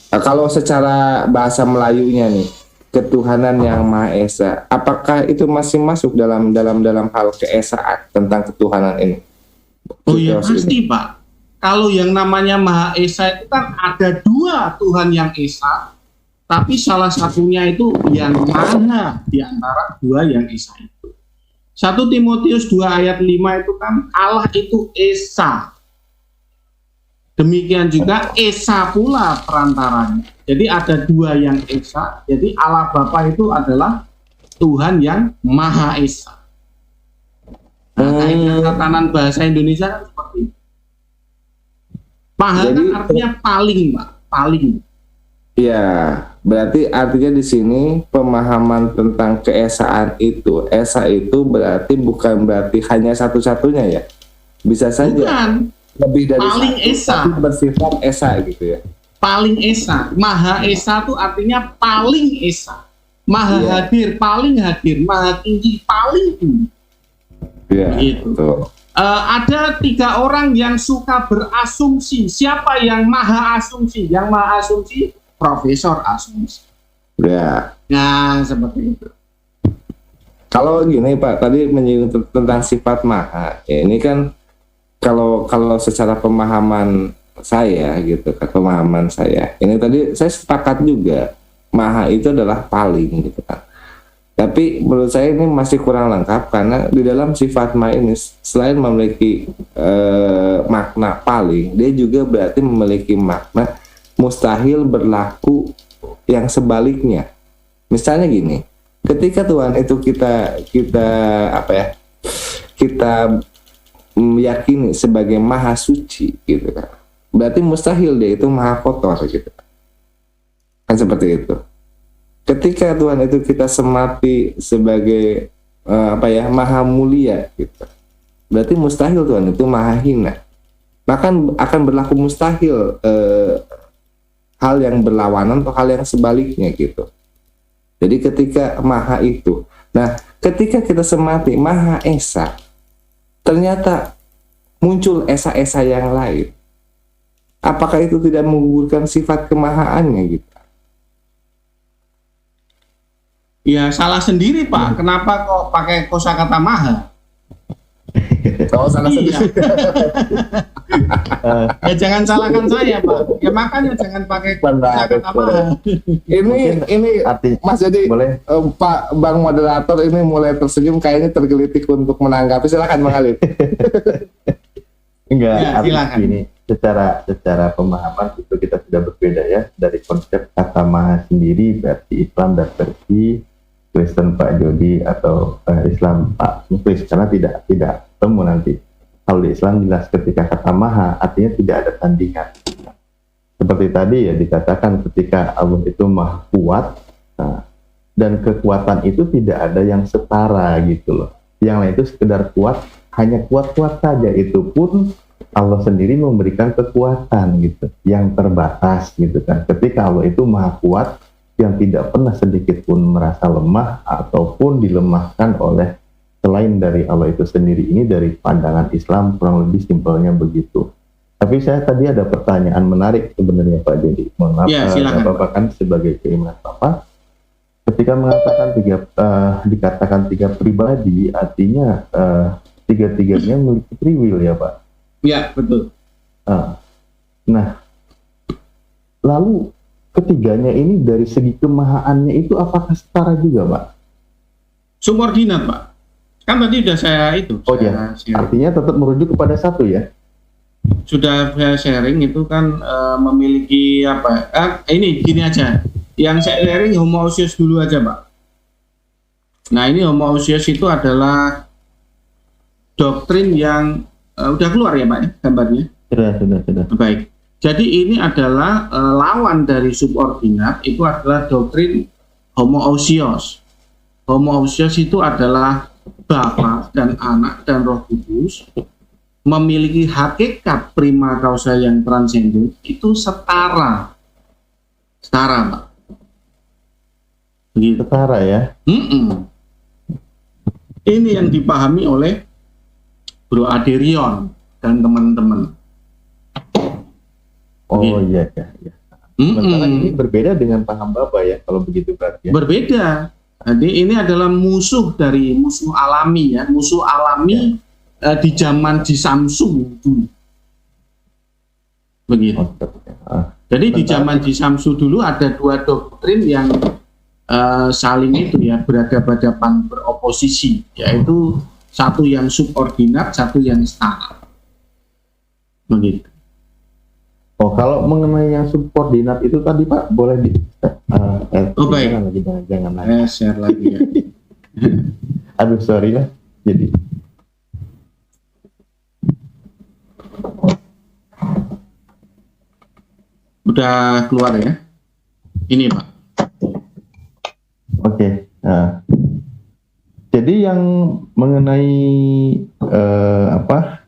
Nah, kalau secara bahasa Melayunya nih, ketuhanan yang Maha Esa, apakah itu masih masuk dalam hal keesaan tentang ketuhanan ini? Oh iya Triteos ini. pasti Pak. Kalau yang namanya Maha Esa itu kan ada dua Tuhan yang Esa, tapi salah satunya itu yang Maha di antara dua yang Esa itu. 1 Timotius 2 ayat 5 itu kan Allah itu Esa. Demikian juga Esa pula perantaranya. Jadi ada dua yang Esa. Jadi Allah Bapa itu adalah Tuhan yang Maha Esa. Nah, kaitan tatanan bahasa Indonesia kan seperti itu. Maha Jadi, kan artinya paling, Pak. Paling. Ya, berarti artinya di sini pemahaman tentang keesaan itu, esa itu bukan berarti hanya satu-satunya ya. Bisa saja Bukan. lebih dari Paling satu, esa. tapi bersifat esa gitu ya. Paling Esa. Maha Esa itu artinya paling Esa. Maha Iya. hadir, paling hadir. Maha tinggi, paling tinggi. Iya. Begitu. Betul. Ada 3 orang yang suka berasumsi. Siapa yang maha asumsi? Yang maha asumsi, Profesor Asumsi. Ya. Nah, seperti itu. Kalau gini Pak, tadi menyinggung tentang sifat maha. Ya, ini kan kalau secara pemahaman saya gitu kan, pemahaman saya. Ini tadi saya sepakat juga, maha itu adalah paling gitu kan. Tapi menurut saya ini masih kurang lengkap karena di dalam sifat ma ini selain memiliki makna paling, dia juga berarti memiliki makna mustahil berlaku yang sebaliknya. Misalnya gini, ketika Tuhan itu kita meyakini sebagai maha suci gitu kan, berarti mustahil dia itu maha kotor gitu kan, seperti itu. Ketika Tuhan itu kita semati sebagai maha mulia gitu, berarti mustahil Tuhan itu maha hina. Bahkan akan berlaku mustahil hal yang berlawanan atau hal yang sebaliknya gitu. Jadi ketika maha itu, nah ketika kita semati maha esa, ternyata muncul esa-esa yang lain. Apakah itu tidak menggugurkan sifat kemahaannya gitu? Ya salah sendiri Pak. Kenapa kok pakai kosakata maha? Kalau salah Iya. sendiri. Ya jangan salahkan saya Pak. Ya makanya jangan pakai kosakata maha. Ini Arti Mas, jadi boleh Pak Bang moderator ini mulai tersenyum, kayaknya tergelitik untuk menanggapi. Silakan Bang Alif. enggak Ya, arti silakan. ini secara pemahaman itu kita sudah berbeda ya dari konsep kata maha sendiri versi Islam dan versi Kristen Pak Jody atau Islam Pak Muflis, karena tidak temu nanti. Kalau di Islam jelas ketika kata maha artinya tidak ada tandingan. Seperti tadi ya dikatakan ketika Allah itu maha kuat, nah, dan kekuatan itu tidak ada yang setara gitu loh. Yang lain itu sekedar kuat, hanya kuat-kuat saja, itu pun Allah sendiri memberikan kekuatan gitu yang terbatas gitu kan. Ketika Allah itu maha kuat yang tidak pernah sedikit pun merasa lemah ataupun dilemahkan oleh selain dari Allah itu sendiri. Ini dari pandangan Islam kurang lebih simpelnya begitu. Tapi saya tadi ada pertanyaan menarik sebenarnya Pak Jody. Mohon maaf, Ya, silakan, Bapak kan sebagai keimanan Bapak, ketika mengatakan dikatakan tiga pribadi, artinya tiga-tiganya memiliki free will ya Pak? Ya, betul. Nah, lalu ketiganya ini dari segi kemahaannya itu apakah setara juga Pak? Subordinat, Pak. Kan tadi sudah saya itu. Oh ya, sharing. artinya tetap merujuk kepada satu ya? Sudah saya sharing itu kan memiliki apa? Ini gini aja. Yang saya sharing homoousios dulu aja, Pak. Nah, ini homoousios itu adalah doktrin yang udah keluar ya, Pak, ya, gambarnya? Sudah. Baik. Jadi ini adalah lawan dari subordinat, itu adalah doktrin homoousios. Homoousios itu adalah Bapa dan Anak dan Roh Kudus memiliki hakikat prima causa yang transenden itu setara, Pak. Begitu. Setara ya? Ini yang dipahami oleh Bro Aderion dan teman-teman. Oh iya. Sementara ini berbeda dengan paham Bapak ya, kalau begitu berarti ya? Berbeda. Jadi ini adalah musuh alami ya, musuh alami di zaman di Samsu dulu. Begitu. Jadi di zaman di Samsu dulu ada dua doktrin yang saling itu ya, berhadapan beroposisi, yaitu satu yang subordinat, satu yang setara. Begitu. Oh, kalau mengenai yang subordinat itu tadi Pak, boleh di baik. Jangan lagi. Share lagi ya. Aduh, sorry lah. Jadi udah keluar ya. Ini Pak. Oke. Nah, jadi yang mengenai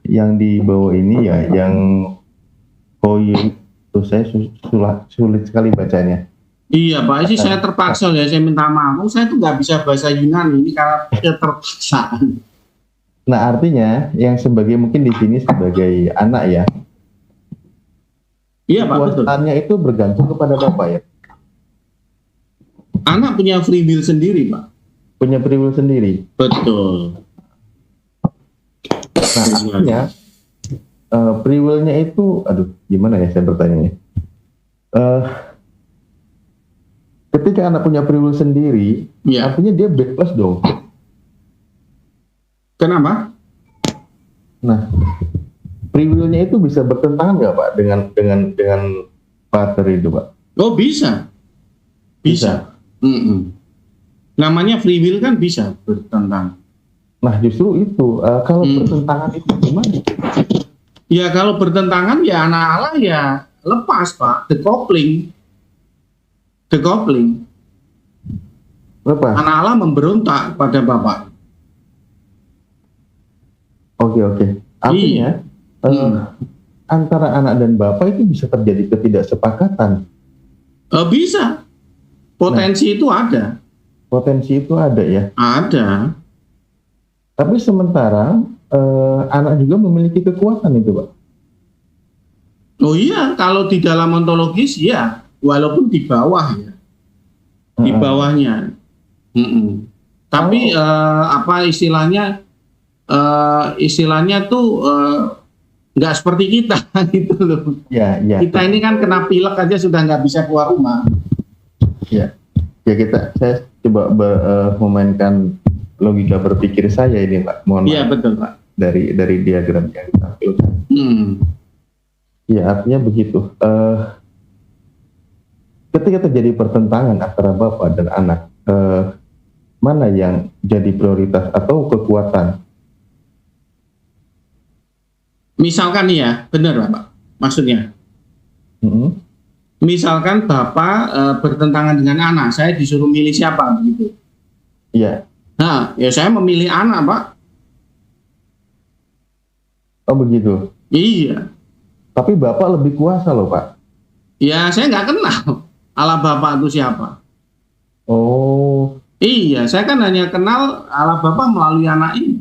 yang di bawah ini ya, yang itu saya sulit sekali bacanya. Iya Pak, ini saya terpaksa ya, saya minta maaf. Saya tuh nggak bisa bahasa Yunani ini karena keterpaksaan. Nah, artinya yang sebagai mungkin di sini sebagai anak ya. Iya Pak, betul. Kekuatannya itu bergantung kepada Bapak ya. Anak punya free will sendiri Pak. Punya free will sendiri. Betul. Nah, artinya free will-nya itu, aduh, gimana ya saya bertanya? Ketika anak punya free will sendiri, ya, artinya dia bebas dong. Kenapa? Nah, free will-nya itu bisa bertentangan nggak Pak dengan partner itu Pak? Oh bisa. Namanya free will kan bisa bertentangan. Nah justru itu kalau bertentangan itu gimana? Ya kalau bertentangan ya anak Allah ya lepas Pak, decoupling. Lepas. Anak Allah memberontak pada Bapak. Oke. Artinya antara anak dan bapak itu bisa terjadi ketidaksepakatan. Bisa. Potensi itu ada. Potensi itu ada ya. Ada. Tapi sementara anak juga memiliki kekuatan itu Pak. Oh iya, kalau di dalam ontologis ya, walaupun di bawah ya, di bawahnya. Tapi apa istilahnya? Istilahnya tuh nggak seperti kita gitu loh. Ya. Kita ini kan kena pilek aja sudah nggak bisa keluar rumah. Ya saya coba memainkan logika berpikir saya ini Pak. Mohon maaf. Iya betul Pak. Dari diagram yang ditampilkan. Ya artinya begitu. Ketika terjadi pertentangan antara bapak dan anak, mana yang jadi prioritas atau kekuatan? Misalkan nih ya, benar Pak, maksudnya. Misalkan Bapak bertentangan dengan anak, saya disuruh milih siapa begitu. Iya. Nah, ya saya memilih anak, Pak. Oh begitu. Iya. Tapi Bapak lebih kuasa loh Pak. Ya saya nggak kenal Allah Bapak itu siapa. Oh. Iya, saya kan hanya kenal Allah Bapak melalui anak ini.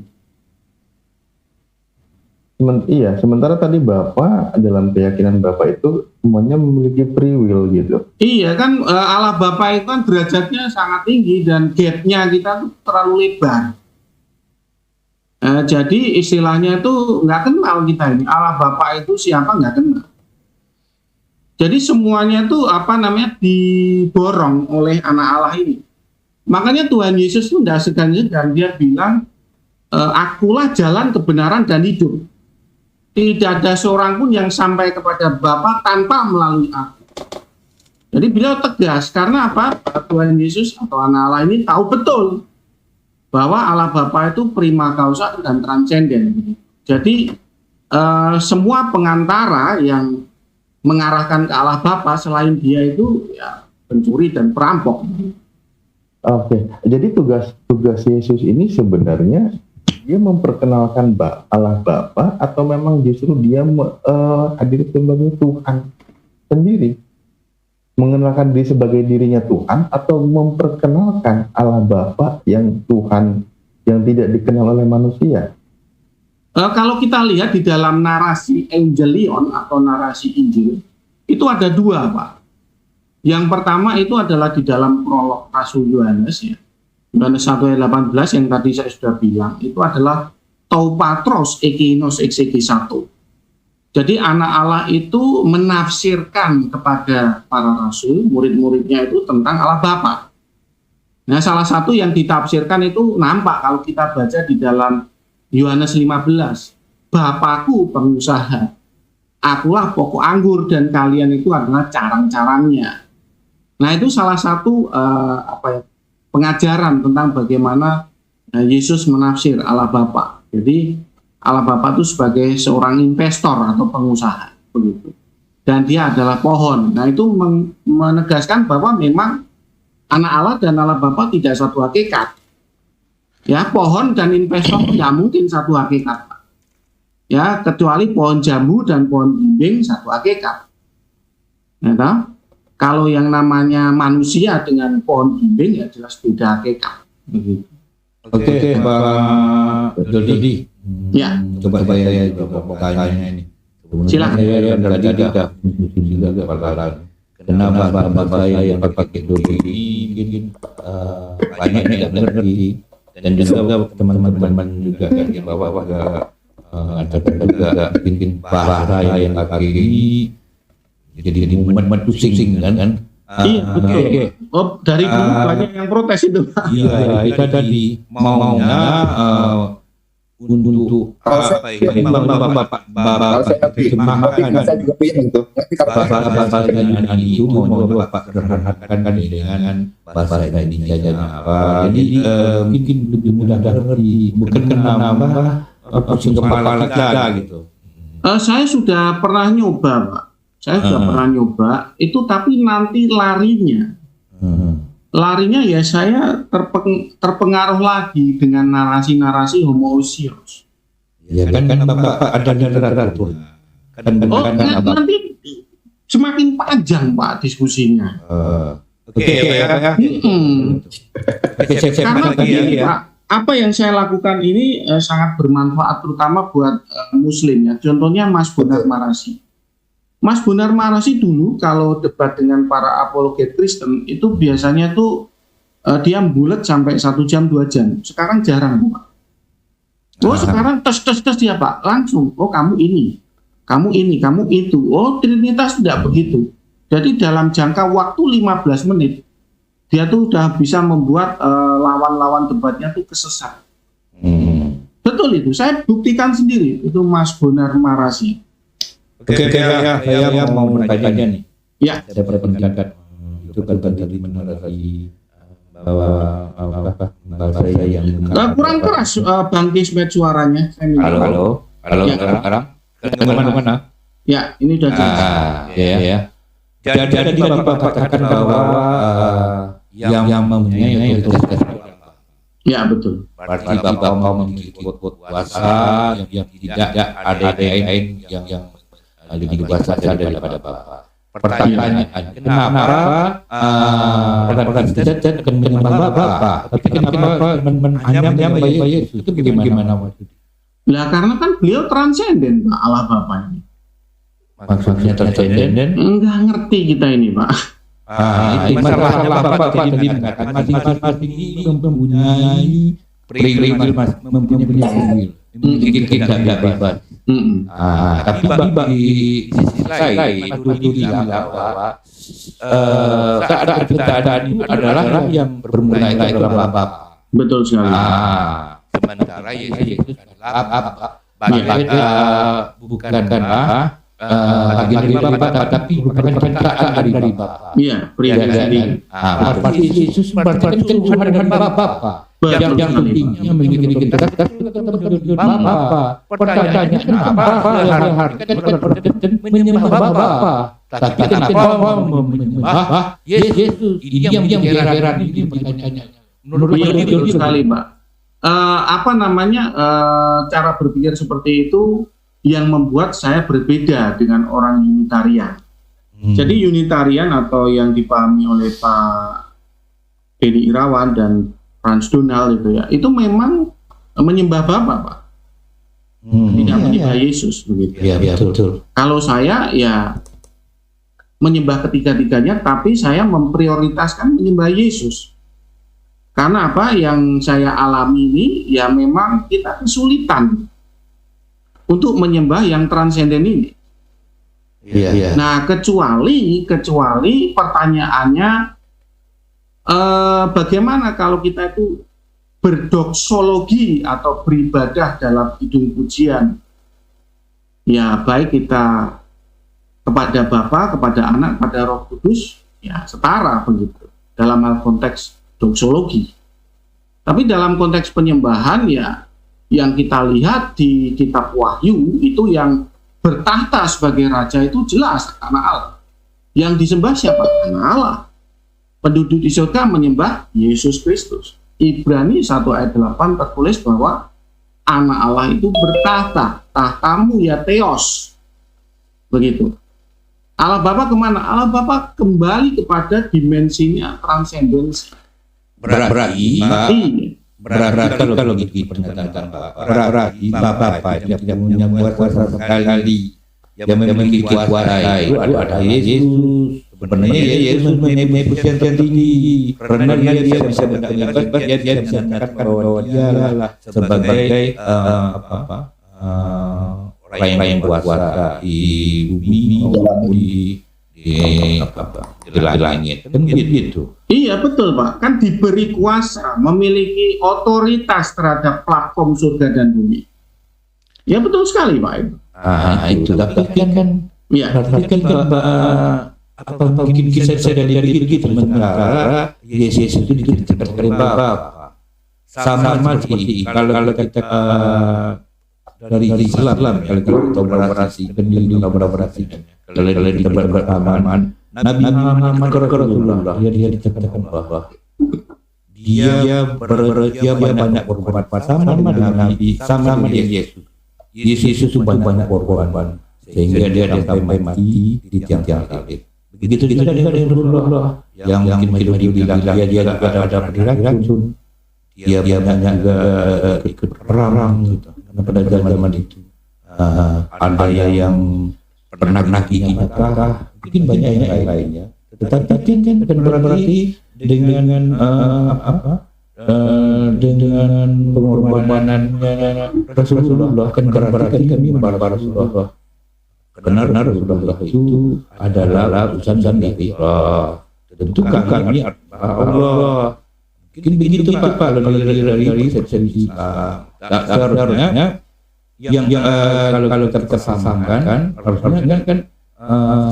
Iya, sementara tadi Bapak dalam keyakinan Bapak itu semuanya memiliki free will gitu. Iya kan, Allah Bapak itu kan derajatnya sangat tinggi dan gap-nya kita tuh terlalu lebar. Jadi istilahnya itu nggak kenal kita ini. Allah Bapak itu siapa nggak kenal. Jadi semuanya tuh diborong oleh anak Allah ini. Makanya Tuhan Yesus itu tidak segan-segan, dia bilang, akulah jalan kebenaran dan hidup. Tidak ada seorang pun yang sampai kepada Bapa tanpa melalui aku. Jadi beliau tegas, karena apa? Tuhan Yesus atau anak Allah ini tahu betul bahwa Allah Bapa itu prima causa dan transenden. Jadi semua pengantara yang mengarahkan ke Allah Bapa selain dia itu ya pencuri dan perampok. Oke, jadi tugas Yesus ini sebenarnya dia memperkenalkan Allah Bapa atau memang justru dia hadir sebagai Tuhan sendiri, mengenalkan diri sebagai dirinya Tuhan, atau memperkenalkan Allah Bapa yang Tuhan yang tidak dikenal oleh manusia? Kalau kita lihat di dalam narasi Evangelion atau narasi Injil itu ada dua, Pak. Yang pertama itu adalah di dalam prolog Rasul Yohanes, ya. Yohanes 1 ayat 18 yang tadi saya sudah bilang, itu adalah Tou Patros Ekinos Exegesato. Jadi anak Allah itu menafsirkan kepada para rasul, murid-muridnya itu tentang Allah Bapa. Nah, salah satu yang ditafsirkan itu nampak kalau kita baca di dalam Yohanes 15. Bapakku pengusaha, akulah pokok anggur dan kalian itu adalah carang-carangnya. Nah, itu salah satu pengajaran tentang bagaimana Yesus menafsir Allah Bapa. Jadi Allah Bapa itu sebagai seorang investor atau pengusaha begitu. Dan dia adalah pohon. Nah, itu menegaskan bahwa memang anak Allah dan Allah Bapa tidak satu hakikat. Ya, pohon dan investor tidak mungkin satu hakikat. Ya, kecuali pohon jambu dan pohon bimbing satu hakikat. Ya, kalau yang namanya manusia dengan pohon bimbing ya jelas beda hakikat. Begitu. Oke, Pak Dodi. Ya. Coba saya mau tanya ini. Silakan. Saya tadi sudah juga kepala. Kenapa Bapak saya yang pakai Dodi ini banyak tidak mengerti, dan juga teman-teman juga yang bawa ada juga bikin bahasa yang pakai ini jadi momen pusing kan. Iya, betul. Oh, dari dulu banyak yang protes itu. Iya, itu tadi maunya untuk Bapak saya juga punya gitu. bahasa itu mau Bapak sederhanakan dengan bahasa Indonesia apa. Jadi mungkin lebih mudah mengerti, bukan kenapa pusing kepala kita gitu. Saya sudah pernah nyoba, Pak. Saya sudah pernah nyoba itu, tapi nanti larinya ya saya terpengaruh lagi dengan narasi-narasi homoousios. Ya kan Bapak ada literatur. Nanti semakin panjang, Pak, diskusinya. Karena begini, Pak, apa yang saya lakukan ini sangat bermanfaat terutama buat Muslim, ya. Contohnya Mas Bonar Marasi. Mas Bonar Marasi dulu kalau debat dengan para apologet Kristen itu biasanya tuh dia bulat sampai 1 jam 2 jam. Sekarang jarang, Pak. Sekarang tes dia, Pak, langsung. Oh, kamu ini, kamu itu. Oh, Trinitas tidak begitu. Jadi dalam jangka waktu 15 menit dia tuh udah bisa membuat lawan-lawan debatnya tuh kesesat. Betul itu. Saya buktikan sendiri. Itu Mas Bonar Marasi. Oke, saya mau tanya nih. Ya. Ada pendapat itu kan tadi mengenai bahwa bahasa yang kurang keras Bang Kismet suaranya. Halo, Ya. sekarang mana? Ya, ini udah jelas. Ya. Jadi Bapak katakan bahwa yang mempunyai otoritas. Ya, betul. Berarti Bapak mau memiliki kuasa yang tidak ada lain yang lebih kuasa daripada Bapak. Pertanyaan, kenapa orang Kristen akan menyembah Bapak, tapi kenapa hanya menyembah Yesus? Itu bagaimana waktu itu? Nah, karena kan beliau transenden, Pak, Allah Bapa ini. Maksudnya transenden? Enggak ngerti kita ini, Pak. Itu masalah Bapak tadi mengatakan masing-masing ini mempunyai pribadi, mempunyai tidak bebas. Tapi bagi sisi lain itu bilang bahwa keadaan itu adalah yang bermula dalam Bapak. Betul sekali. Sementara Yesus adalah bukan bagian dari Bapak, tapi bukan ciptaan dari Bapak. Iya, pribadi sendiri. Berarti Yesus berarti kan Tuhan dan Bapak. Yang pentingnya memiliki kita Bapak. Pertanyaannya kenapa hari-hari kan menyembah Bapak, tapi kenapa menyembah Yesus? Ini yang heran ini pertanyaannya. Menurut betul sekali, Pak. Cara berpikir seperti itu yang membuat saya berbeda dengan orang Unitarian. Jadi Unitarian atau yang dipahami oleh Pak Denny Irawan dan Frans Donald itu memang menyembah Bapa, Pak. Tidak menyembah Yesus begitu. Iya, betul. Kalau saya ya menyembah ketiga-tiganya, tapi saya memprioritaskan menyembah Yesus. Karena apa yang saya alami ini ya memang kita kesulitan untuk menyembah yang transenden ini. Iya. Nah, kecuali pertanyaannya bagaimana kalau kita itu berdoksologi atau beribadah dalam kidung pujian. Ya, baik kita kepada Bapa, kepada Anak, kepada Roh Kudus, ya setara begitu dalam hal konteks doksologi. Tapi dalam konteks penyembahan ya yang kita lihat di kitab Wahyu itu yang bertahta sebagai raja itu jelas anak Allah. Yang disembah siapa? Anak Allah. Penduduk di surga menyembah Yesus Kristus. Ibrani 1 ayat 8 tertulis bahwa anak Allah itu bertahta, tahtamu ya Theos. Begitu. Allah Bapa kemana? Allah Bapa kembali kepada dimensinya transcendensi. Berarti kalau begitu pernyataan berarti Bapak yang punya kuasa sekali, yang memiliki kuasa itu ada Yesus. Sebenarnya Yesus mempunyai posisi yang tinggi karena dia bisa mengatakan dia bisa mengatakan bahwa dia adalah sebagai orang yang kuasa di bumi maupun di langit, kan begitu. Iya betul Pak, kan diberi kuasa, memiliki otoritas terhadap platform surga dan bumi. Ya betul sekali Pak. Itu tapi kan ya. Berarti kan apa mungkin kita dari begitu sementara Yesus itu diciptakan oleh Bapa. Sama seperti kalau kita dari Islam kalau kita kolaborasi kalau kita bersamaan Nabi Muhammad Rasulullah dia dikatakan bahwa dia banyak berkorban sama dengan Nabi sama dengan Yesus. Yesus itu banyak berkorban sehingga dia sampai mati di tiang-tiang salib. Begitu juga dengan Rasulullah yang mungkin dibilang dia juga ada diracun, dia banyak juga ikut perang gitu. Pada zaman itu ada yang pernah gigi patah, mungkin banyak yang lainnya. Tetapi kan berarti dengan dengan pengorbanannya Rasulullah kan berarti kami membara Rasulullah. Benar Rasulullah itu adalah utusan dari Allah. Tentu kami Allah. Mungkin begitu Pak kalau dari sisi seharusnya yang kalau terkesankan harusnya kan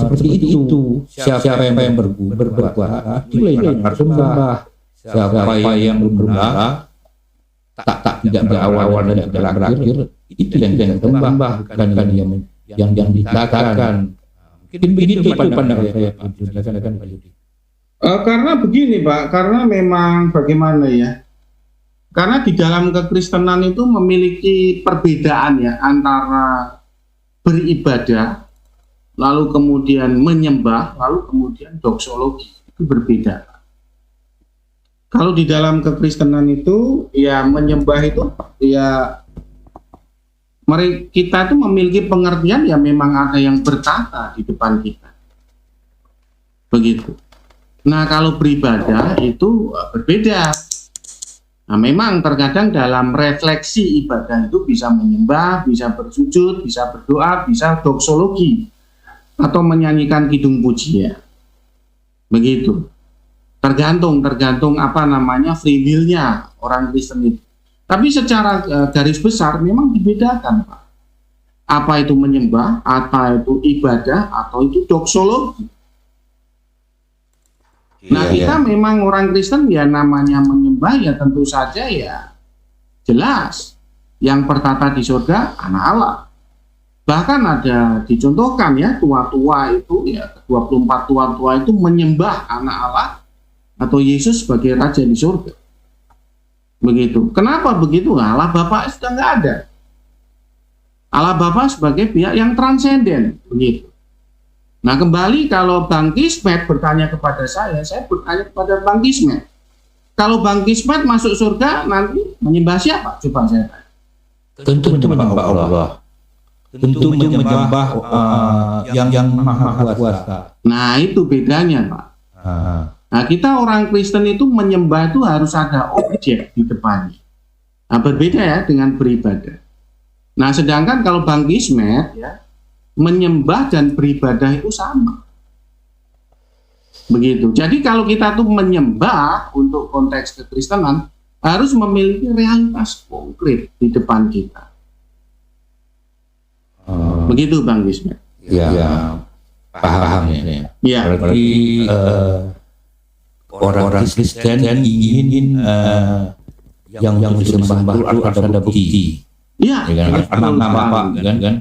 seperti itu. Siapa yang berkuasa itu yang harus sembah. Siapa yang berusaha tak tidak berawal dan berakhir itu yang sembah, bukan yang dikatakan Mungkin begitu pandangan saya, Pak. Silakan Pak Jody. Karena begini Pak, karena memang bagaimana ya, karena di dalam kekristenan itu memiliki perbedaan ya antara beribadah, lalu kemudian menyembah, lalu kemudian doksologi, itu berbeda. Kalau di dalam kekristenan itu ya menyembah itu ya kita itu memiliki pengertian ya memang ada yang bertata di depan kita, begitu. Nah kalau beribadah itu berbeda. Nah memang terkadang dalam refleksi ibadah itu bisa menyembah, bisa bersujud, bisa berdoa, bisa doksologi atau menyanyikan kidung pujian, begitu. Tergantung apa namanya free will-nya orang Kristen itu. Tapi secara garis besar memang dibedakan Pak. Apa itu menyembah, apa itu ibadah, atau itu doksologi. Nah kita memang orang Kristen ya namanya menyembah ya tentu saja ya jelas yang pertata di surga anak Allah. Bahkan ada dicontohkan ya tua-tua itu ya 24 tua-tua itu menyembah anak Allah atau Yesus sebagai Raja di surga. Begitu. Kenapa begitu? Allah Bapa sudah nggak ada. Allah Bapa sebagai pihak yang transenden. Begitu. Nah kembali kalau Bang Kismet bertanya kepada saya bertanya kepada Bang Kismet. Kalau Bang Kismet masuk surga nanti menyembah siapa? Coba saya tanya. Tentu menyembah Allah. Tentu menyembah yang maha kuasa. Nah itu bedanya Pak. Nah kita orang Kristen itu menyembah itu harus ada objek di depannya. Nah berbeda ya dengan beribadah. Nah sedangkan kalau Bang Kismet ya menyembah dan beribadah itu sama. Begitu. Jadi kalau kita tuh menyembah untuk konteks kekristenan harus memiliki realitas konkret di depan kita. Begitu Bang Kismet. Ya, paham ya. Ya. Berarti orang Kristen ingin yang disembah itu ada bukti. Iya. Nama kan?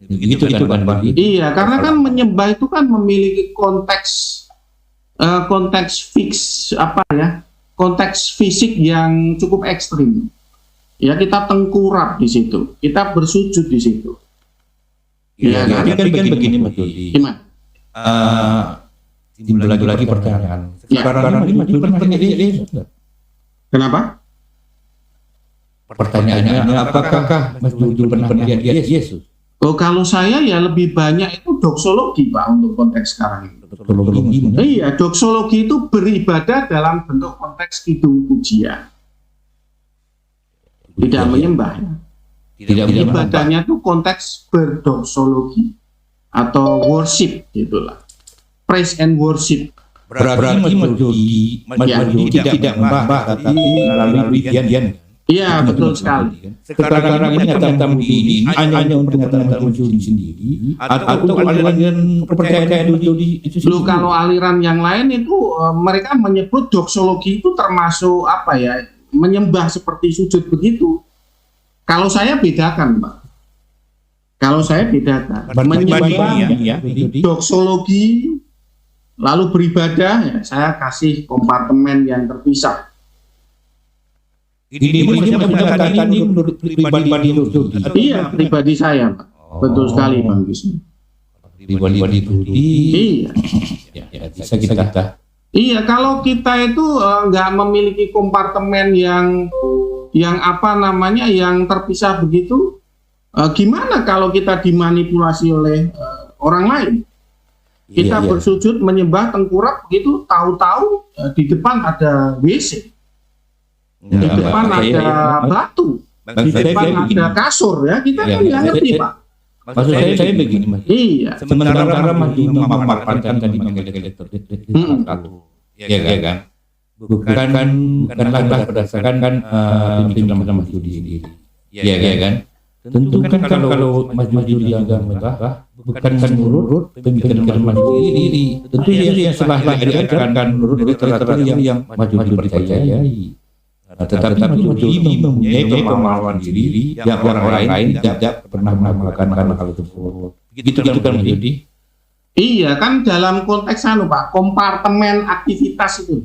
Begitu kan Bang? Iya, karena kan menyembah itu kan memiliki konteks fix konteks fisik yang cukup ekstrim. Ya kita tengkurap di situ, kita bersujud di situ. Ya, tapi kan begini Mas Jody. Gimana? Timbul lagi pertanyaan. Sekarang ini Mas Jody pernah lihat Yesus nggak? Kenapa? Pertanyaannya, apakah Mas Jody pernah lihat Yesus? Oh, kalau saya ya lebih banyak itu doksologi Pak untuk konteks sekarang ini. Iya, doksologi itu beribadah dalam bentuk konteks kidung pujian. Tidak menyembah. Tidak ibadahnya itu konteks berdoksologi atau worship gitulah. Praise and worship. Berarti Mas Jody tidak menyembah tapi melalui pujian. Iya betul sekali. Sekarang ini nyata-nyata ini hanya untuk nyata-nyata Jody sendiri atau aliran kepercayaan Jody itu sendiri. Kalau aliran yang lain itu mereka menyebut doksologi itu termasuk apa ya, menyembah seperti sujud begitu. Kalau saya bedakan Pak. Kalau saya bedakan menyembah ya, doksologi lalu beribadah ya, saya kasih kompartemen yang terpisah. Ini mengatakan ini menurut pribadi Jody. Iya, pribadi saya, Pak. Betul sekali, Bang Gisman. Pribadi Jody. Iya. Ya, bisa kita. Iya, kalau kita itu nggak memiliki kompartemen yang apa namanya yang terpisah begitu, gimana kalau kita dimanipulasi oleh orang lain? Kita bersujud menyembah tengkurap begitu, tahu-tahu di depan ada WC. Di depan ada batu, di depan ada kasur ya, kita kan nggak ngerti Pak. Maksud saya begini Mas. Iya. Sementara Mas Jody memaparkan tadi mengenai satu, ya kan? Bukanlah berdasarkan pemikiran Mas Jody sendiri, ya kan? Tentu kan kalau Mas Jody dianggap menyembah, bukan menurut pemikiran Mas Jody sendiri. Tentu yang setelah diajarkan menurut literatur yang Mas Jody percayai. Tetapi Mas Jody mempunyai pemahaman diri yang orang lain tidak pernah melakukan hal tersebut. Begitu kan Mas Jody? Iya, kan dalam konteks Pak, kompartemen aktivitas itu.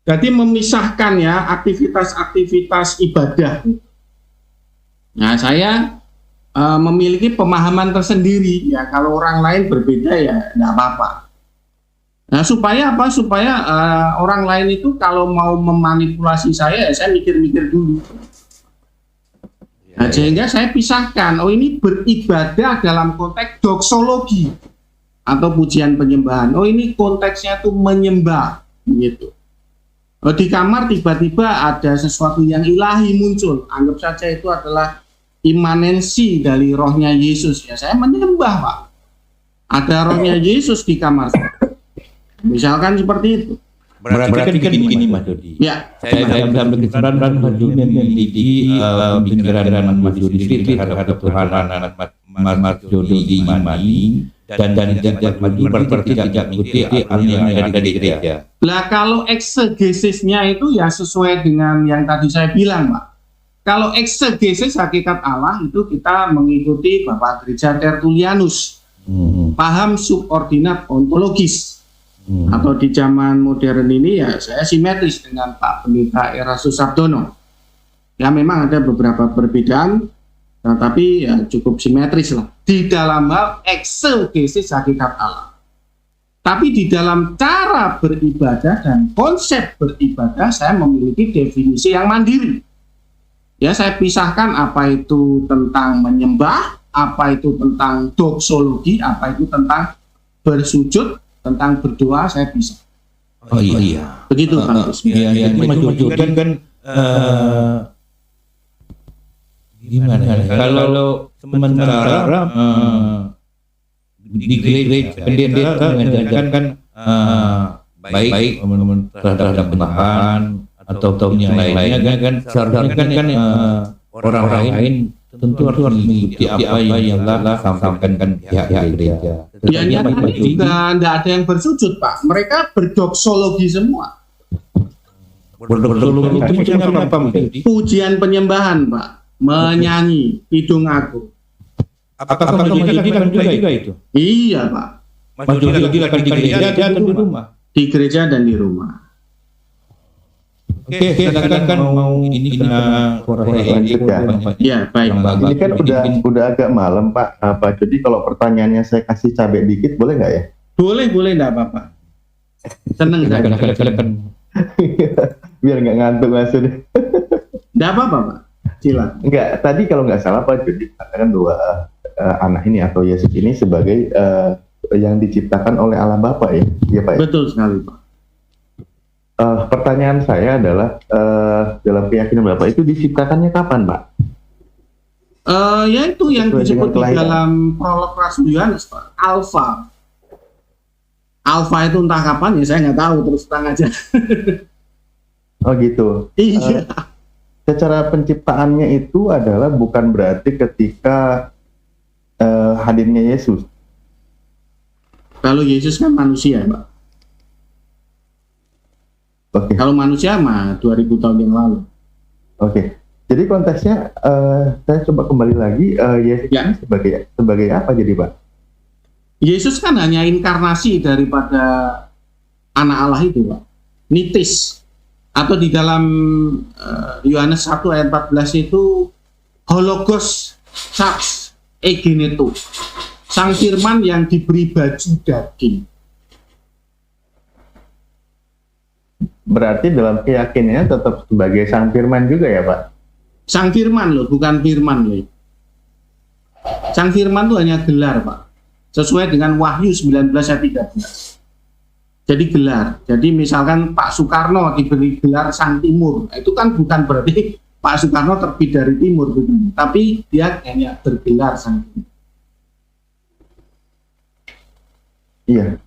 Jadi memisahkan ya aktivitas-aktivitas ibadah. Nah, saya memiliki pemahaman tersendiri ya, kalau orang lain berbeda ya enggak apa-apa. Nah, supaya apa? Supaya orang lain itu kalau mau memanipulasi saya, ya saya mikir-mikir dulu. Nah, sehingga saya pisahkan, oh ini beribadah dalam konteks doksologi atau pujian penyembahan. Oh ini konteksnya tuh menyembah, gitu. Oh, di kamar tiba-tiba ada sesuatu yang ilahi muncul, anggap saja itu adalah imanensi dari rohnya Yesus. Ya saya menyembah, Pak. Ada rohnya Yesus di kamar saya. Misalkan seperti itu. Berarti kan begini Mas Dodi. Ya. Saya dalam kesimpulan Mas Dodi memiliki pemikiran Mas Dodi terhadap ketuhanan Mas Dodi imani dan Mas Dodi tidak mengikuti aliran yang ada di gereja. Lah kalau eksegesisnya itu ya sesuai dengan yang tadi saya bilang, Pak. Kalau eksegesis hakikat Allah itu kita mengikuti Bapak Gereja Tertullianus, paham subordinat ontologis. Atau di zaman modern ini ya saya simetris dengan Pak Pendeta Erastus Sabdono. Ya memang ada beberapa perbedaan, tapi ya cukup simetris lah di dalam hal eksegesis hakikat Allah. Tapi di dalam cara beribadah dan konsep beribadah saya memiliki definisi yang mandiri. Ya saya pisahkan apa itu tentang menyembah, apa itu tentang doksologi, apa itu tentang bersujud, tentang berdoa saya bisa. Oh iya. Begitu Pak. Iya, Mas Dodi kan gimana? Kalau sementara di gereja pendeta mengajarkan kan baik terhadap penahan atau yang lainnya kan seharusnya kan orang lain tentu harus mengikuti apa yang telah sampaikan pihak gereja. Ya nyatanya juga tidak ada yang bersujud Pak. Mereka berdoksologi semua. Berdoksologi itu apa? Pujian penyembahan Pak, menyanyi hidung aku. Apakah Mas Dodi lakukan juga itu? Iya Pak. Mas Dodi lakukan di gereja atau di rumah? Di gereja dan di rumah. Oke, kan mau ini kita lanjut ya. Ya baik. Ini kan udah agak malam Pak. Jadi kalau pertanyaannya saya kasih cabai dikit boleh nggak ya? Boleh enggak apa-apa. Seneng saya. Biar nggak ngantuk maksudnya. Enggak apa-apa Pak. Silakan. Enggak, tadi kalau nggak salah Pak Jody katakan bahwa anak ini atau Yesus ini sebagai yang diciptakan oleh Allah Bapa ya, iya Pak. Ya? Betul sekali Pak. Pertanyaan saya adalah dalam keyakinan Bapak itu diciptakannya kapan Pak? Ya itu yang disebut di dalam prolog Rasul Yohanes Pak. Alfa itu entah kapan ya saya nggak tahu, terus terang aja. Oh gitu. Iya. Secara penciptaannya itu adalah bukan berarti ketika hadirnya Yesus. Kalau Yesus kan manusia Pak. Oke. Kalau manusia mah 2000 tahun yang lalu. Oke. Jadi konteksnya saya coba kembali lagi Yesus ini sebagai apa jadi Pak? Yesus kan hanya inkarnasi daripada anak Allah itu Pak. Nitis. Atau di dalam Yohanes 1 ayat 14 itu hologos sax egeneto. Sang firman yang diberi baju daging. Berarti dalam keyakinannya tetap sebagai sang firman juga ya Pak? Sang firman loh, bukan firman loh. Sang firman itu hanya gelar Pak. Sesuai dengan Wahyu 19 ayat 13. Jadi gelar. Jadi misalkan Pak Soekarno diberi gelar Sang Timur. Itu kan bukan berarti Pak Soekarno terbit dari timur. Tapi dia hanya bergelar Sang Timur. Iya.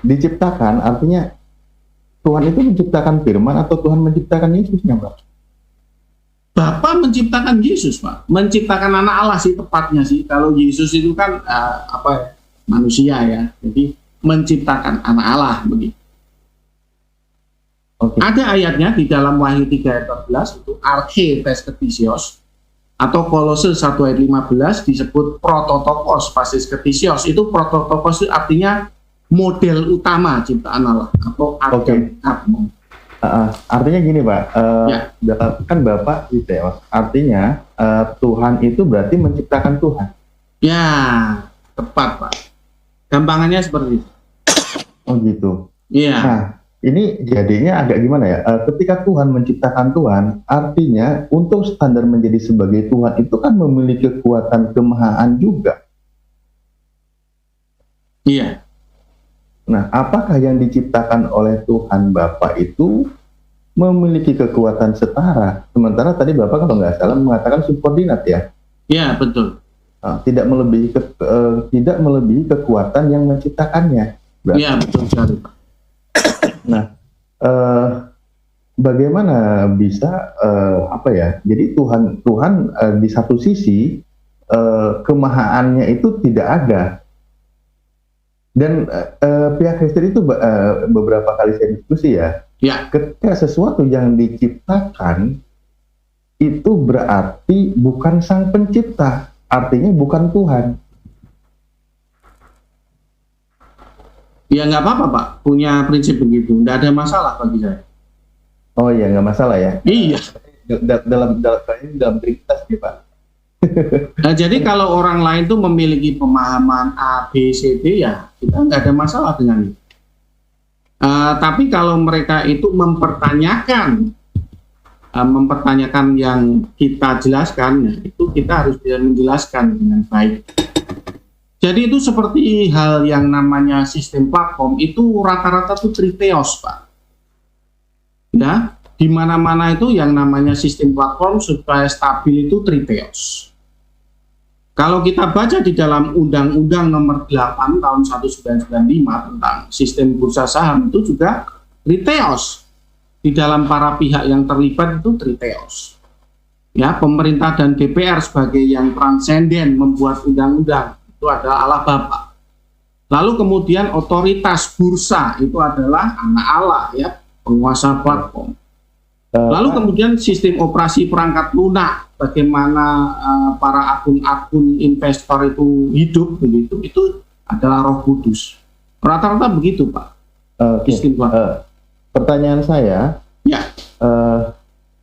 Diciptakan artinya Tuhan itu menciptakan firman atau Tuhan menciptakan Yesusnya, Pak? Bapa menciptakan Yesus, Pak. Menciptakan anak Allah sih tepatnya sih. Kalau Yesus itu kan manusia ya. Jadi menciptakan anak Allah begitu. Okay. Ada ayatnya di dalam Wahyu 3 ayat 14 itu arche tes ketisios. Atau Kolose 1 ayat 15 disebut prototokos basis ketisios. Itu prototokos itu artinya model utama ciptaan Allah atau Adam. Artinya gini Pak, kan Bapak Theos, artinya Tuhan itu berarti menciptakan Tuhan. Ya, tepat Pak. Gampangannya seperti itu. Oh gitu. Iya. Nah, ini jadinya agak gimana ya? Ketika Tuhan menciptakan Tuhan, artinya untuk standar menjadi sebagai Tuhan itu kan memiliki kekuatan kemahaan juga. Iya. Nah, apakah yang diciptakan oleh Tuhan Bapa itu memiliki kekuatan setara? Sementara tadi Bapak kalau nggak salah mengatakan subordinat ya? Iya, betul. Tidak melebihi kekuatan yang menciptakannya. Iya, betul sekali Pak. Nah, bagaimana bisa Jadi Tuhan di satu sisi kemahaannya itu tidak ada, dan pihak Kristen itu beberapa kali saya diskusi ya. Ketika sesuatu yang diciptakan itu berarti bukan sang pencipta, artinya bukan Tuhan. Ya nggak apa-apa Pak, punya prinsip begitu, nggak ada masalah bagi saya. Oh iya, nggak masalah ya. Iya. Dalam Trinitas nih Pak. Nah, jadi kalau orang lain tuh memiliki pemahaman A, B, C, D, ya kita nggak ada masalah dengan itu. Tapi kalau mereka itu mempertanyakan yang kita jelaskan, ya, itu kita harus bisa menjelaskan dengan baik. Jadi itu seperti hal yang namanya sistem platform itu rata-rata tuh triteos Pak. Ya, di mana-mana itu yang namanya sistem platform supaya stabil itu triteos. Kalau kita baca di dalam Undang-Undang Nomor 8 tahun 1995 tentang sistem bursa saham itu juga triteos. Di dalam para pihak yang terlibat itu triteos. Ya, pemerintah dan DPR sebagai yang transenden membuat undang-undang itu adalah Allah Bapa. Lalu kemudian otoritas bursa itu adalah anak Allah, ya, penguasa platform. Lalu kemudian sistem operasi perangkat lunak, bagaimana para akun-akun investor itu hidup begitu, itu adalah Roh Kudus. Rata-rata begitu Pak. Sistem platform. Pertanyaan saya,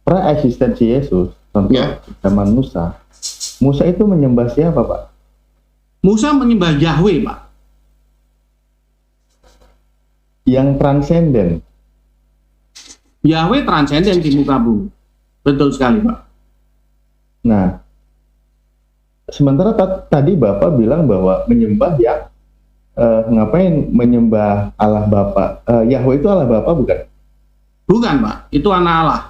pra-eksistensi Yesus, contoh zaman Musa itu menyembah siapa Pak? Musa menyembah Yahweh Pak. Yang transenden. Yahweh transenden di muka bumi. Betul sekali Pak. Nah, sementara tadi Bapak bilang bahwa menyembah ngapain menyembah Allah Bapa? Yahweh itu Allah Bapa bukan? Bukan Pak, itu anak Allah.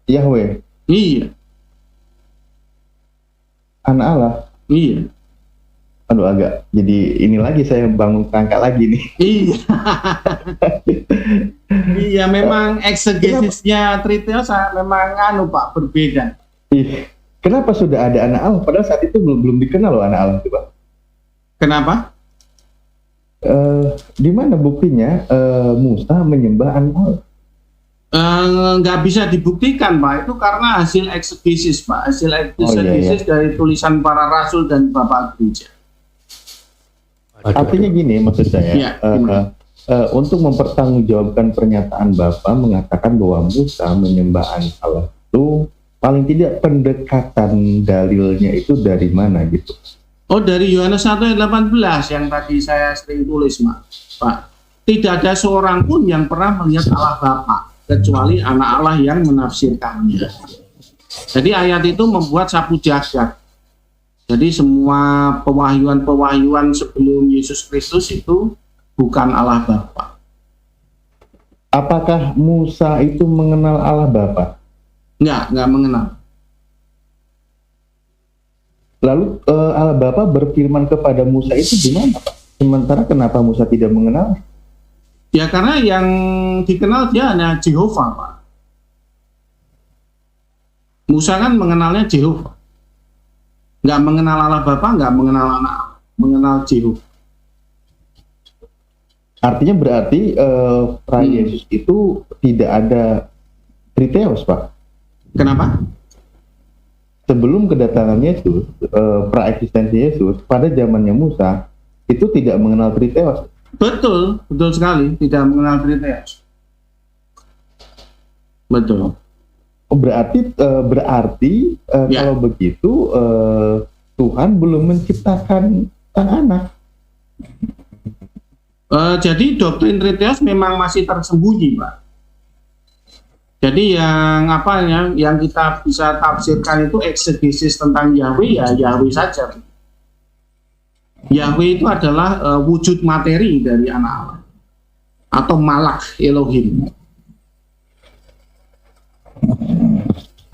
Yahweh? Iya. Anak Allah? Iya. Aduh, agak jadi ini lagi saya bangun kerangka lagi nih. Iya. Iya, memang eksegesisnya triteos memang Pak berbeda. Kenapa sudah ada anak Allah padahal saat itu belum dikenal loh anak Allah itu Pak? Kenapa? Di mana buktinya Musa menyembah anak Allah? Nggak bisa dibuktikan Pak, itu karena hasil eksegesis Pak, hasil eksegesis dari tulisan para rasul dan bapak gereja. Artinya gini maksud saya, untuk mempertanggungjawabkan pernyataan Bapak mengatakan bahwa Musa menyembah anak Allah itu paling tidak pendekatan dalilnya itu dari mana gitu? Oh, dari Yohanes 1 ayat 18 yang tadi saya sering tulis Pak. Tidak ada seorang pun yang pernah melihat Allah Bapa kecuali anak Allah yang menafsirkannya. Jadi ayat itu membuat sapu jagat. Jadi semua pewahyuan sebelum Yesus Kristus itu bukan Allah Bapa. Apakah Musa itu mengenal Allah Bapa? Enggak mengenal. Lalu Allah Bapa berfirman kepada Musa itu gimana Pak? Sementara kenapa Musa tidak mengenal? Ya karena yang dikenal dia hanya Jehovah Pak. Musa kan mengenalnya Jehovah. Nggak mengenal Allah Bapa, nggak mengenal anak, mengenal Jehovah. Artinya berarti pra Yesus itu tidak ada triteos Pak? Kenapa? sebelum kedatangan Yesus, praeksistensi Yesus pada zamannya Musa itu tidak mengenal Triteos. Betul sekali, tidak mengenal Triteos. Betul. Oh, berarti Ya. kalau begitu Tuhan belum menciptakan sang anak. Jadi doktrin Triteos memang masih tersembunyi, Pak. Jadi yang kita bisa tafsirkan itu eksegesis tentang Yahweh, ya Yahweh saja. Yahweh itu adalah wujud materi dari anak Allah atau malak Elohim.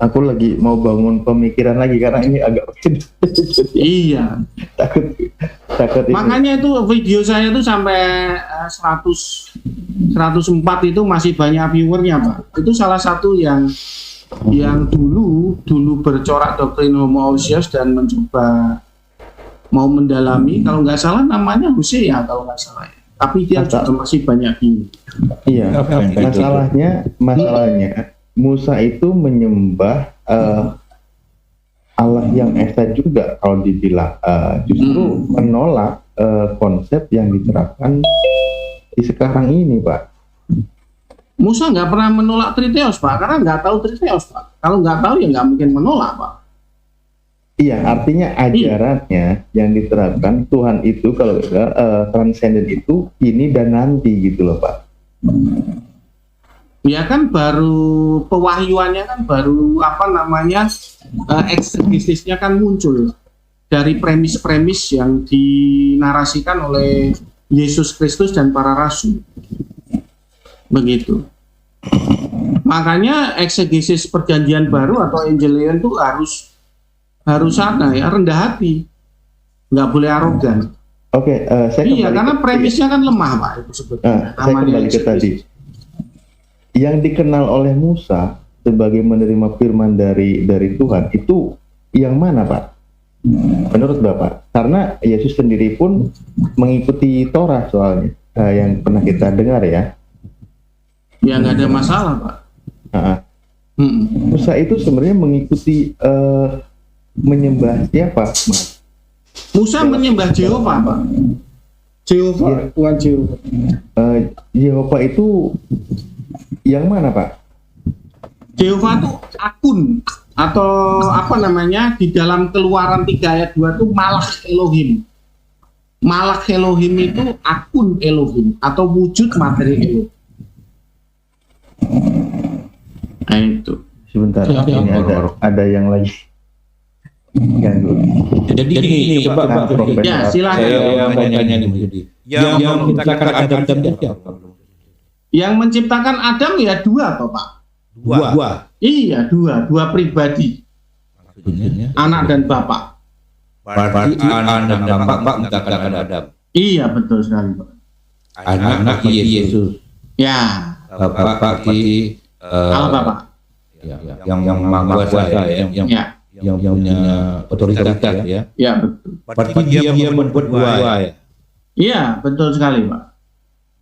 Aku lagi mau bangun pemikiran lagi karena ini agak Iya. takut ini. Makanya itu video saya itu sampai 104 itu masih banyak viewernya, Pak. Itu salah satu yang dulu bercorak doktrin homoousios dan mencoba mau mendalami, kalau nggak salah namanya Hosea kalau nggak salah ya. Tapi dia juga masih banyak view. Iya, masalahnya Musa itu menyembah Allah yang esa juga kalau dibilang, justru menolak konsep yang diterapkan di sekarang ini, Pak. Musa nggak pernah menolak Triteos, Pak, karena nggak tahu Triteos, Pak. Kalau nggak tahu ya nggak mungkin menolak, Pak. Iya, artinya ajarannya yang diterapkan Tuhan itu kalau transenden itu ini dan nanti gitu loh, Pak. Ya kan baru pewahyuannya kan baru eksegesisnya kan muncul dari premis-premis yang dinarasikan oleh Yesus Kristus dan para rasul. Begitu. Makanya eksegesis perjanjian baru atau Evangelion itu harus rendah hati. Nggak boleh arogan. Oke, saya karena premisnya kan lemah, Pak, itu sebetulnya. Saya kembali ke tadi. Yang dikenal oleh Musa sebagai menerima firman dari Tuhan itu yang mana, Pak? Menurut Bapak? Karena Yesus sendiri pun mengikuti Torah soalnya, yang pernah kita dengar ya. Ya nggak ada masalah, Pak. Musa itu sebenarnya mengikuti menyembah siapa, Mas? Musa menyembah Jehovah, Pak. Jehovah, Tuhan Jehovah. Jehovah itu yang mana, Pak? Jehovah itu akun atau di dalam Keluaran 3 ayat 2 itu malak Elohim. Malak Elohim itu akun Elohim atau wujud materi Elohim. Nah itu. Sebentar, ini ada yang lagi ganggu. Jadi ini Pak. Ya, silakan. Saya mau tanya nih, jadi yang menciptakan Adam dan siapa? Yang menciptakan Adam ya dua, toh, Pak. Dua. Iya, dua pribadi. Maksudnya, anak dan bapak. Berarti anak dan bapak menciptakan Adam. Iya, betul sekali, Pak. Anak Yesus. Ya. Bapak di Allah Bapak. Yang maha kuasa yang punya otoritas ya. Ya, betul. Berarti dia membuat dua ya. Iya, betul sekali, Pak.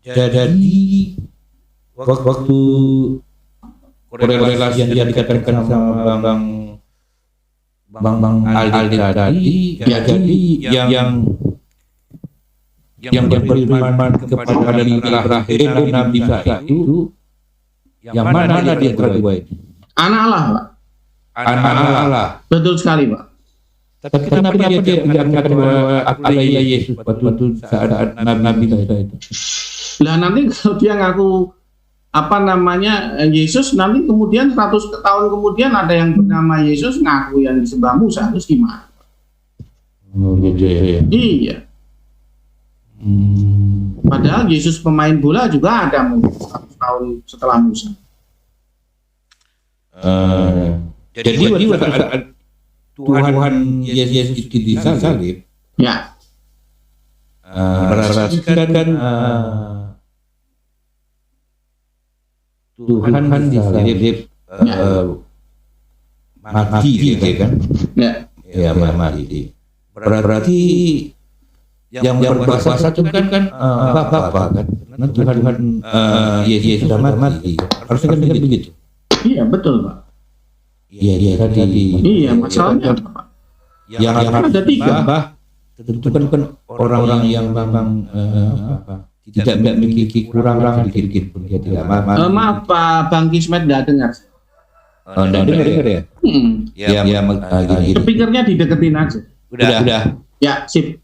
Jadi waktu korelasi yang dikatakan sama Bang Aldi tadi, ya jadi yang berfirman kepada terakhir Nabi Isa itu yang mana dia kedua itu? Anak Allah, Pak. Anak Allah. Betul sekali, Pak. Tapi kenapa dia mengatakan bahwa Allah Yesus waktu saat Nabi Isa itu? Lah nanti kalau dia ngaku Yesus, nanti kemudian 100 tahun kemudian ada yang bernama Yesus ngaku yang disembah Musa, terus gimana? Oh gitu ya. Iya. Padahal Yesus pemain bola juga ada 100 tahun setelah Musa. Jadi Tuhan Yesus disalib. Ya. Berarti kan Tuhan disalib mati gitu kan? Ya mati. Berarti yang berkuasa itu kan Bapa kan? Tuhan Yesus sudah mati. Harusnya kan begitu. Iya, betul, Pak. Iya tadi. Iya, masalahnya apa, Pak? Yang ada tiga. Tentu kan orang-orang yang memang tidak memiliki kurang sedikit pun dia tidak mampu. Maaf Pak Bang Kismet nggak dengar. Nggak dengar ya? Ya, gini. Speakernya dideketin aja. Udah. Ya, sip.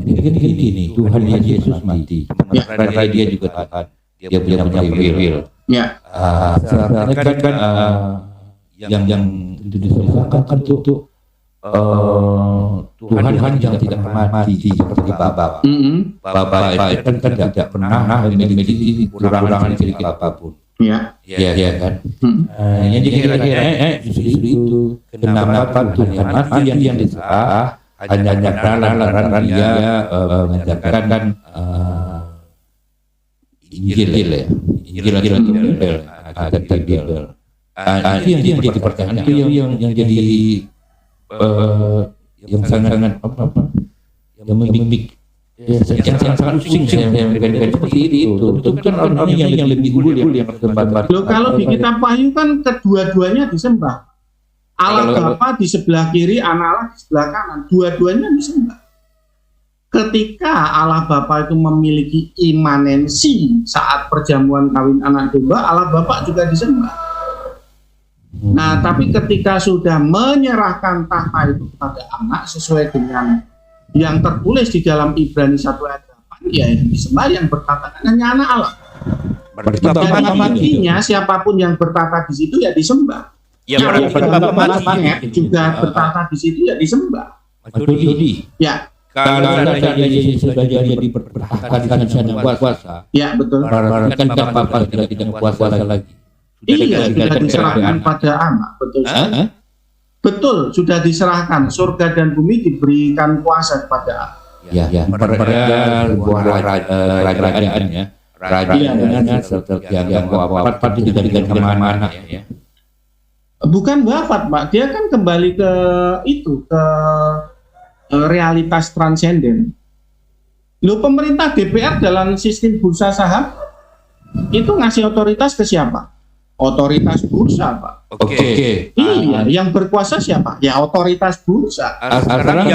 Jadi gini, Tuhan Yesus mati. Karena dia juga Tuhan. Dia punya free will. Ya. Sebenarnya kan yang diserahkan kan untuk Tuhan yang tidak pernah mati seperti Bapa. Bapa itu kan tidak pernah memiliki kekurangan sedikit apapun. Ya. Iya kan. Yang kira-kira justru itu kenapa Tuhan mati yang diserah hanya karena dia mengajarkan Injil ya. Injil agak Bible. Itu yang jadi pertanyaan, yang jadi yang sangat yang memik yang sangat pusing saya seperti itu. Itu kan orang yang lebih unggul yang bertempat. Loh, kalau di kitab Wahyu kan kedua-duanya disembah. Allah Bapa di sebelah kiri, anak Allah di sebelah kanan, dua-duanya disembah. Ketika Allah Bapa itu memiliki imanensi saat perjamuan kawin anak domba, Allah Bapa juga disembah. Nah, tapi ketika sudah menyerahkan tahta itu kepada anak sesuai dengan yang tertulis di dalam Ibrani 1 ayat 8, ya yang disembah yang bertata hanya anak Allah. Jadi intinya siapapun yang bertata di situ ya disembah. Ya, Bapak juga bertata di situ ya disembah. Ya. Kalau Yesus sudah jadi bertata di sana kuasa. Ya, betul. Kan Bapak sudah tidak kuasa lagi. Iya, sudah diserahkan pada anak, betul. Betul, sudah diserahkan. Surga dan bumi diberikan kuasa kepada anak. Ya, pada sebuah kerajaan ya. Raja yang wafat tidak kemana-mana ya. Bukan wafat, Pak. Dia kan kembali ke itu, ke realitas transenden. Loh, pemerintah DPR dalam sistem bursa saham itu ngasih otoritas ke siapa? Otoritas bursa, Pak. Oke. Iya, yang berkuasa siapa? Ya otoritas bursa. Sekarang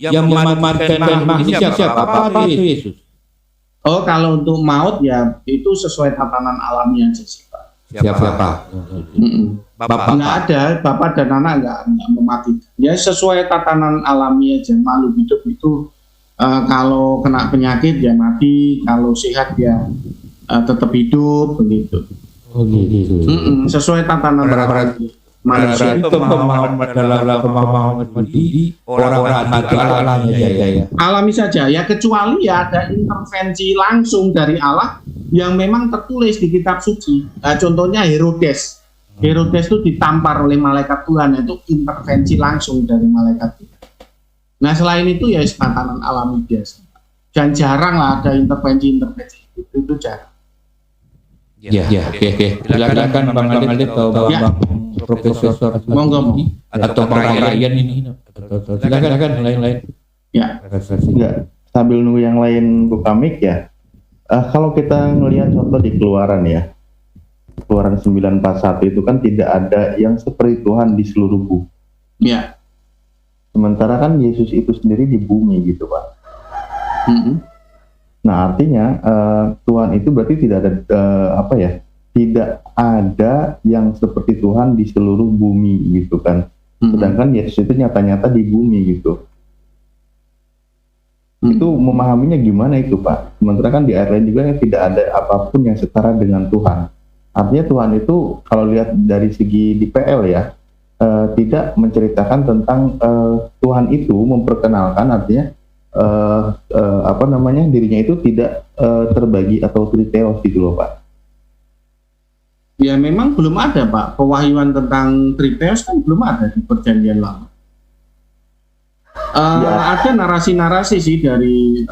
yang memanfaatkan manusia siapa? Apa itu Yesus? Oh, kalau untuk maut ya itu sesuai tatanan alamiah aja sih, Pak. Siapa? Bapak nggak ada, bapak dan anak nggak mematikan. Ya sesuai tatanan alamiah aja. Makhluk hidup itu kalau kena penyakit ya mati, kalau sehat ya tetap hidup begitu. Oh gitu. Sesuai tatanan manusia. Alami saja ya, kecuali ya ada intervensi langsung dari Allah yang memang tertulis di kitab suci. Contohnya Herodes. Herodes itu ditampar oleh malaikat Tuhan, itu intervensi langsung dari malaikat Tuhan. Nah selain itu ya tatanan alami biasa. Dan jarang lah ada intervensi itu jarang. Ya, oke. Silakan Bang Adit atau Bang Profesor atau Bang Ryan ini. Silakan lain-lain. Ya. Enggak, sambil nunggu yang lain buka mic ya. Kalau kita ngelihat contoh di Keluaran ya. Keluaran 9:41 itu kan tidak ada yang seperti Tuhan di seluruh bumi. Ya. Sementara kan Yesus itu sendiri di bumi gitu, Pak. Nah artinya Tuhan itu berarti tidak ada tidak ada yang seperti Tuhan di seluruh bumi gitu kan. Sedangkan Yesus itu nyata-nyata di bumi gitu. Itu memahaminya gimana itu, Pak? Sementara kan di ayat lain juga tidak ada apapun yang setara dengan Tuhan. Artinya Tuhan itu kalau lihat dari segi DPL ya tidak menceritakan tentang Tuhan itu memperkenalkan artinya dirinya itu tidak terbagi atau triteos gitu loh, Pak. Ya memang belum ada, Pak, pewahyuan tentang triteos kan belum ada di Perjanjian Lama. Ada narasi-narasi sih dari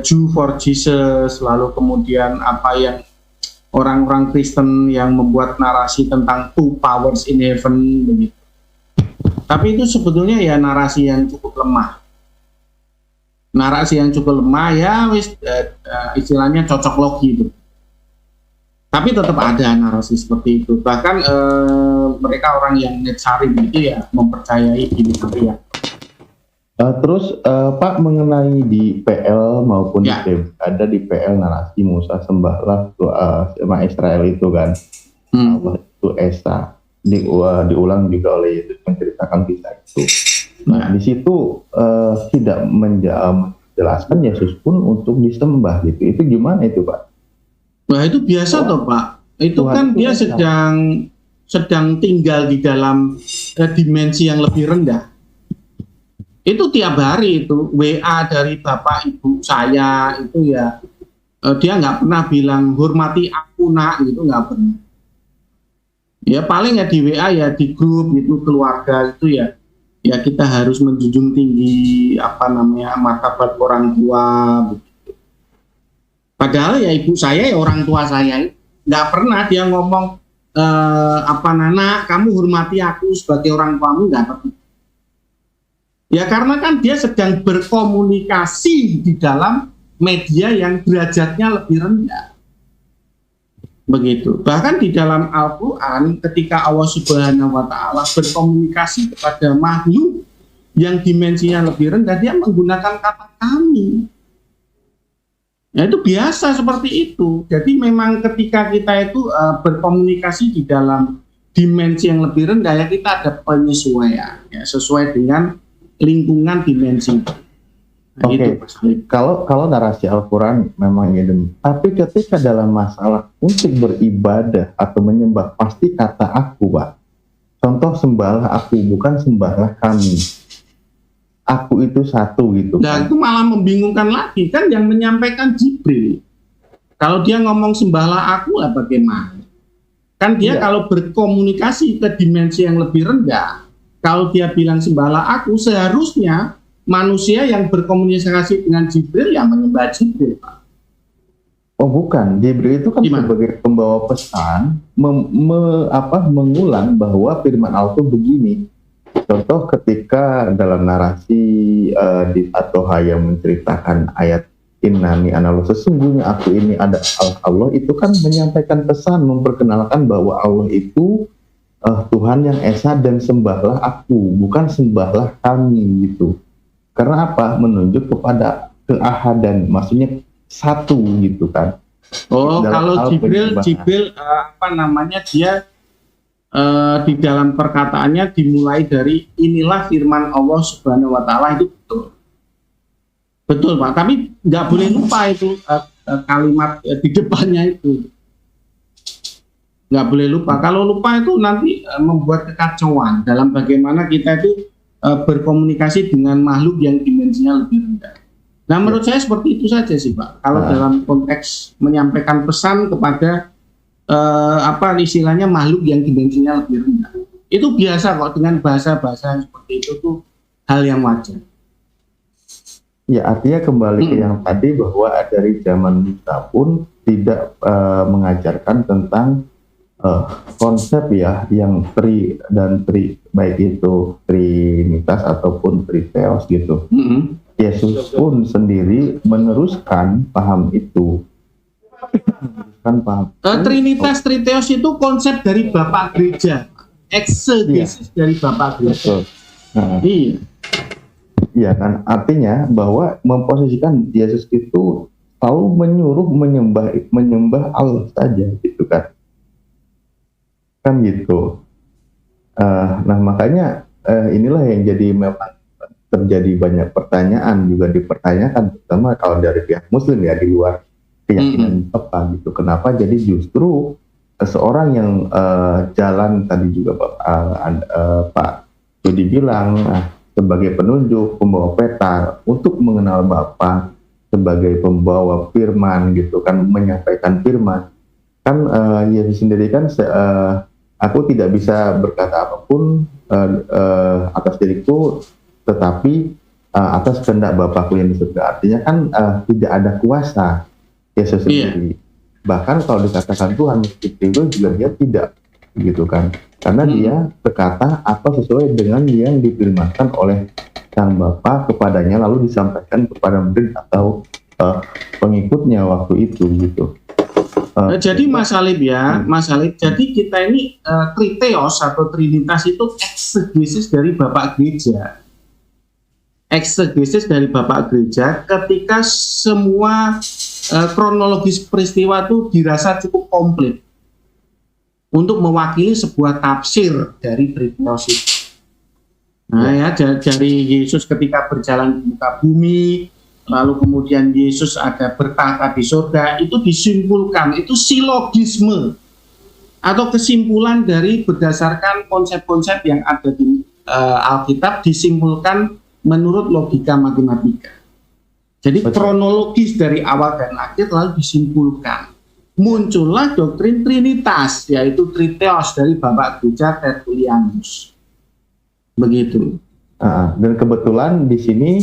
Jew for Jesus, lalu kemudian apa yang orang-orang Kristen yang membuat narasi tentang two powers in heaven begitu. Tapi itu sebetulnya ya narasi yang cukup lemah. Narasi yang cukup lemah ya istilahnya cocok logi itu. Tapi tetap ada narasi seperti itu. Bahkan mereka orang yang netsarim itu ya mempercayai ini tapi ya. Terus Pak, mengenai di PL maupun Ya. ada di PL narasi Musa sembahlah sama Israel itu kan, Allah itu Esa, diulang juga oleh Yesus menceritakan kisah itu. Nah, di situ tidak menjelaskan Yesus pun untuk disembah gitu. Itu gimana itu, Pak? Nah itu biasa toh Pak. Itu Tuhan kan itu dia Esa. sedang tinggal di dalam dimensi yang lebih rendah. Itu tiap hari itu WA dari bapak ibu saya itu ya dia nggak pernah bilang hormati aku nak gitu, nggak pernah. Ya paling ya di WA ya di grup itu keluarga itu ya kita harus menjunjung tinggi martabat orang tua gitu. Padahal ya ibu saya ya orang tua saya nggak pernah dia ngomong Nana kamu hormati aku sebagai orang tuamu, nggak pernah. Ya karena kan dia sedang berkomunikasi di dalam media yang derajatnya lebih rendah. Begitu. Bahkan di dalam Al-Quran ketika Allah Subhanahu wa Ta'ala berkomunikasi kepada makhluk yang dimensinya lebih rendah, dia menggunakan kata kami. Ya itu biasa seperti itu. Jadi memang ketika kita itu berkomunikasi di dalam dimensi yang lebih rendah ya kita ada penyesuaian ya sesuai dengan lingkungan dimensi. Nah, Oke. Kalau narasi Al-Quran memang ini, tapi ketika dalam masalah untuk beribadah atau menyembah pasti kata aku, Pak. Contoh sembahlah aku, bukan sembahlah kami. Aku itu satu gitu. Nah itu malah membingungkan lagi kan yang menyampaikan Jibril. Kalau dia ngomong sembahlah aku lah bagaimana? Kan dia Iya. kalau berkomunikasi ke dimensi yang lebih rendah, kalau dia bilang sembahlah aku, seharusnya manusia yang berkomunikasi dengan Jibril yang menyembah Jibril, Pak. Oh bukan, Jibril itu kan Gimana? sebagai pembawa pesan mengulang bahwa firman Allah itu begini. Contoh ketika dalam narasi di At-Toha yang menceritakan ayat Innani analu, sesungguhnya aku ini ada Allah, itu kan menyampaikan pesan, memperkenalkan bahwa Allah itu Tuhan yang Esa dan sembahlah aku, bukan sembahlah kami gitu. Karena apa? Menunjuk kepada keahadan, maksudnya satu gitu kan. Oh, Dalam kalau hal Jibril penyembahan. dia di dalam perkataannya dimulai dari inilah firman Allah Subhanahu wa Ta'ala, itu betul. Betul Pak, tapi nggak boleh lupa itu kalimat di depannya itu. Nggak boleh lupa. Kalau lupa itu nanti membuat kekacauan dalam bagaimana kita itu berkomunikasi dengan makhluk yang dimensinya lebih rendah. Nah menurut saya seperti itu saja sih Pak. Kalau dalam konteks menyampaikan pesan kepada istilahnya makhluk yang dimensinya lebih rendah, itu biasa kok, dengan bahasa-bahasa seperti itu tuh hal yang wajar. Ya artinya kembali ke yang tadi bahwa dari zaman Musa pun tidak mengajarkan tentang konsep ya yang tri dan tri, baik itu trinitas ataupun triteos gitu. Yesus pun sendiri meneruskan paham itu. Trinitas triteos itu konsep dari Bapak Gereja, eksegesis dari Bapak Gereja. Iya. Iya kan, artinya bahwa memposisikan Yesus itu selalu menyuruh menyembah Allah saja gitu kan. Kan gitu. Nah makanya inilah yang jadi memang terjadi banyak pertanyaan, juga dipertanyakan terutama kalau dari pihak Muslim ya, di luar keyakinan apa gitu. Kenapa jadi justru seorang yang jalan tadi juga Pak Jody bilang sebagai penunjuk, pembawa peta untuk mengenal Bapa, sebagai pembawa firman gitu kan, menyampaikan firman kan. Yesus sendiri kan aku tidak bisa berkata apapun atas diriku, tetapi atas kehendak Bapakku yang di surga. Artinya kan tidak ada kuasa Yesus sendiri. Bahkan kalau dikatakan Tuhan itu juga dia tidak gitu kan, karena dia berkata apa sesuai dengan yang difirmankan oleh Sang Bapa kepadanya, lalu disampaikan kepada murid atau pengikutnya waktu itu gitu. Jadi Mas Alip ya, Mas Alip. Jadi kita ini triteos atau trinitas itu eksegesis dari Bapak Gereja. Eksegesis dari Bapak Gereja ketika semua kronologis peristiwa itu dirasa cukup komplit untuk mewakili sebuah tafsir dari triteos itu. Nah ya, dari Yesus ketika berjalan di muka bumi, lalu kemudian Yesus ada bertahta di surga, itu disimpulkan, itu silogisme atau kesimpulan dari berdasarkan konsep-konsep yang ada di Alkitab, disimpulkan menurut logika matematika. Jadi kronologis dari awal dan akhir lalu disimpulkan. Muncullah doktrin Trinitas, yaitu Triteos dari Bapak Gereja Tertullianus. Begitu. Dan kebetulan di sini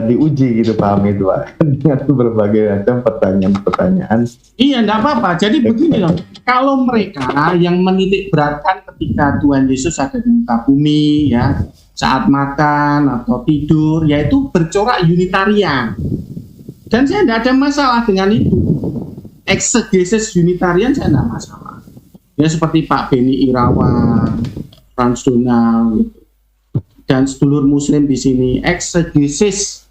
diuji gitu paham itu Pak dengan berbagai macam pertanyaan-pertanyaan. Iya, enggak apa-apa. Jadi begini loh, kalau mereka yang menitik beratkan ketika Tuhan Yesus ada di muka bumi ya, saat makan atau tidur, yaitu bercorak Unitarian. Dan saya tidak ada masalah dengan itu. Eksegesis Unitarian saya tidak masalah. Ya seperti Pak Beni Irawan, Frans Donald, gitu. Dan sedulur Muslim di sini, eksegesis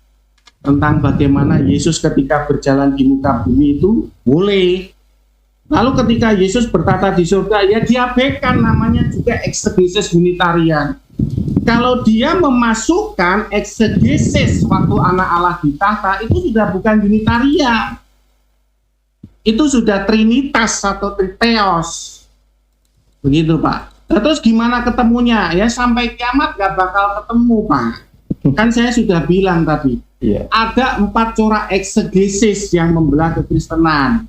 tentang bagaimana Yesus ketika berjalan di muka bumi itu boleh. Lalu ketika Yesus bertata di surga, ya diabaikan, namanya juga eksegesis Unitarian. Kalau dia memasukkan eksegesis waktu anak Allah di tahta, itu sudah bukan Unitarian. Itu sudah Trinitas atau Triteos. Begitu Pak. Terus gimana ketemunya? Ya sampai kiamat gak bakal ketemu Pak. Kan saya sudah bilang tadi, ada 4 corak eksegesis yang membelah kekristenan.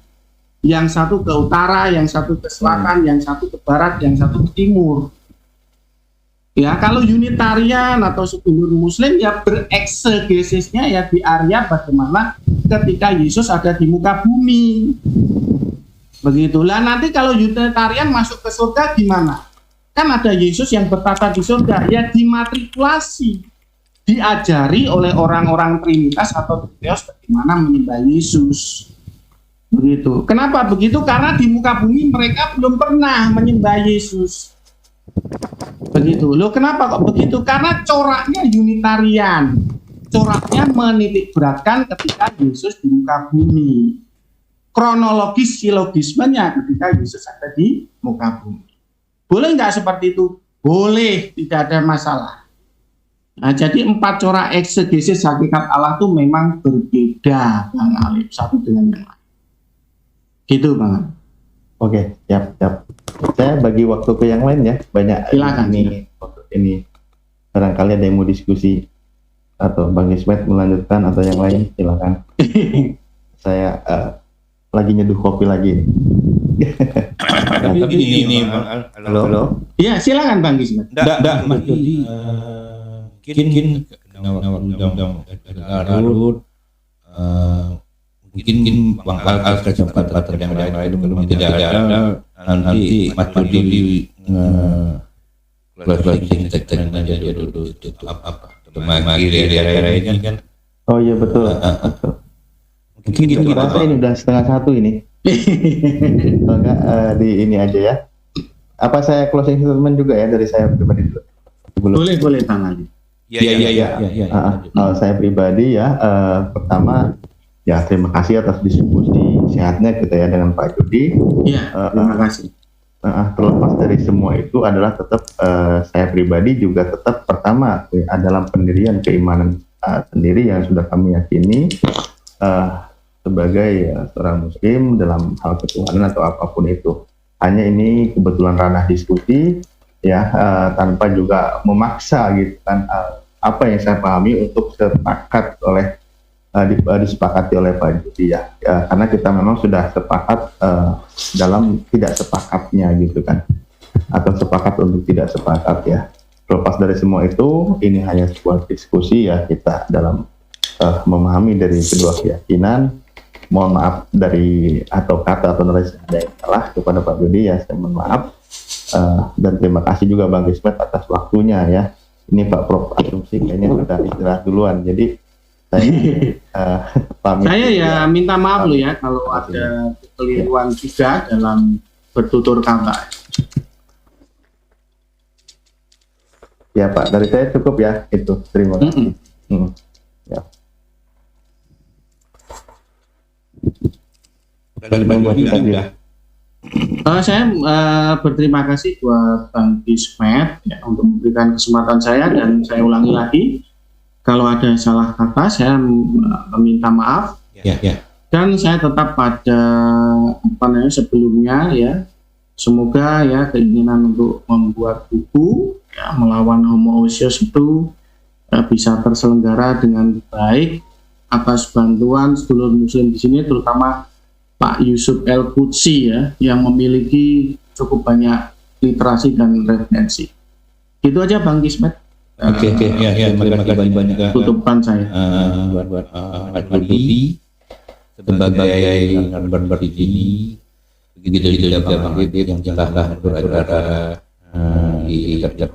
Yang satu ke utara, yang satu ke selatan, yang satu ke barat, yang satu ke timur. Ya, kalau Unitarian atau sedulur Muslim ya bereksegesisnya ya di area bagaimana ketika Yesus ada di muka bumi. Begitulah. Nanti kalau Unitarian masuk ke surga gimana? Kan ada Yesus yang bertata di surga, ya dimatrikulasi, diajari oleh orang-orang Trinitas atau Triteos bagaimana menyembah Yesus. Begitu. Kenapa begitu? Karena di muka bumi mereka belum pernah menyembah Yesus. Begitu. Loh, kenapa kok begitu? Karena coraknya Unitarian. Coraknya menitik beratkan ketika Yesus di muka bumi. Kronologis silogismenya ketika Yesus ada di muka bumi. Boleh nggak seperti itu? Boleh, tidak ada masalah. Nah, jadi 4 corak eksegesis hakikat Allah itu memang berbeda, Bang Alip, satu dengan yang lain. Gitu, Bang. Oke, siap. Saya bagi waktu ke yang lain ya, banyak. Silakan. Ini barangkali ada yang mau diskusi atau Bang Ismet melanjutkan atau yang lain, silakan. Saya lagi nyeduh kopi lagi. Tapi ini halo. Iya, silakan Bang Ismet. Enggak, Mas Jody. Mungkin undang larut. Mungkin Bang Al kesempatan yang lain belum tidak ada. Nanti Mas Jody closing statement aja dulu itu apa? Temagi daerah ini kan. Oh iya betul. Mungkin gitu Rasa ini udah 1:30 ini. Kalau enggak di ini aja ya. Apa saya closing statement juga ya dari saya pribadi dulu? Boleh Bang Ali. Iya. Kalau saya pribadi ya, pertama ya terima kasih atas diskusi sehatnya kita ya dengan Pak Jody. Iya, terima kasih. Terlepas dari semua itu adalah tetap saya pribadi juga tetap pertama dalam pendirian keimanan sendiri yang sudah kami yakini sebagai seorang Muslim dalam hal ketuhanan atau apapun itu. Hanya ini kebetulan ranah diskusi ya, tanpa juga memaksa gitu kan, apa yang saya pahami untuk sepakat oleh disepakati oleh Pak Jody ya, karena kita memang sudah sepakat dalam tidak sepakatnya gitu kan, atau sepakat untuk tidak sepakat ya. Terlepas dari semua itu, ini hanya sebuah diskusi ya kita dalam memahami dari kedua keyakinan. Mohon maaf dari atau kata atau nulis ada yang salah kepada Pak Jody ya, saya mohon maaf. Dan terima kasih juga Bang Ismet atas waktunya ya. Ini Pak Prof asumsi kayaknya sudah istirahat duluan, jadi Saya pamit. Saya ya minta maaf loh ya kalau ada kekeliruan juga dalam bertutur kata. Ya Pak, dari saya cukup ya itu. Terima kasih. Ya. Saya berterima kasih buat Bang Kismet ya, untuk memberikan kesempatan saya, dan saya ulangi lagi kalau ada salah kata saya meminta maaf. Dan saya tetap pada sebelumnya ya, semoga ya keinginan untuk membuat buku ya, melawan homoousios itu bisa terselenggara dengan baik atas bantuan sedulur muslim di sini, terutama Pak Yusuf El Qudsi ya, yang memiliki cukup banyak literasi dan referensi. Itu aja Bang Kismet. Oke, ya, terima kasih banyak. Tutupan saya. Buat Pak Jody sebagai narasumber di sini, begitu juga Bang Didit yang telah berada di Cerdas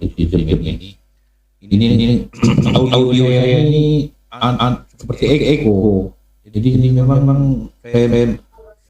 ini. Ini audio ini seperti eko. Jadi ini memang saya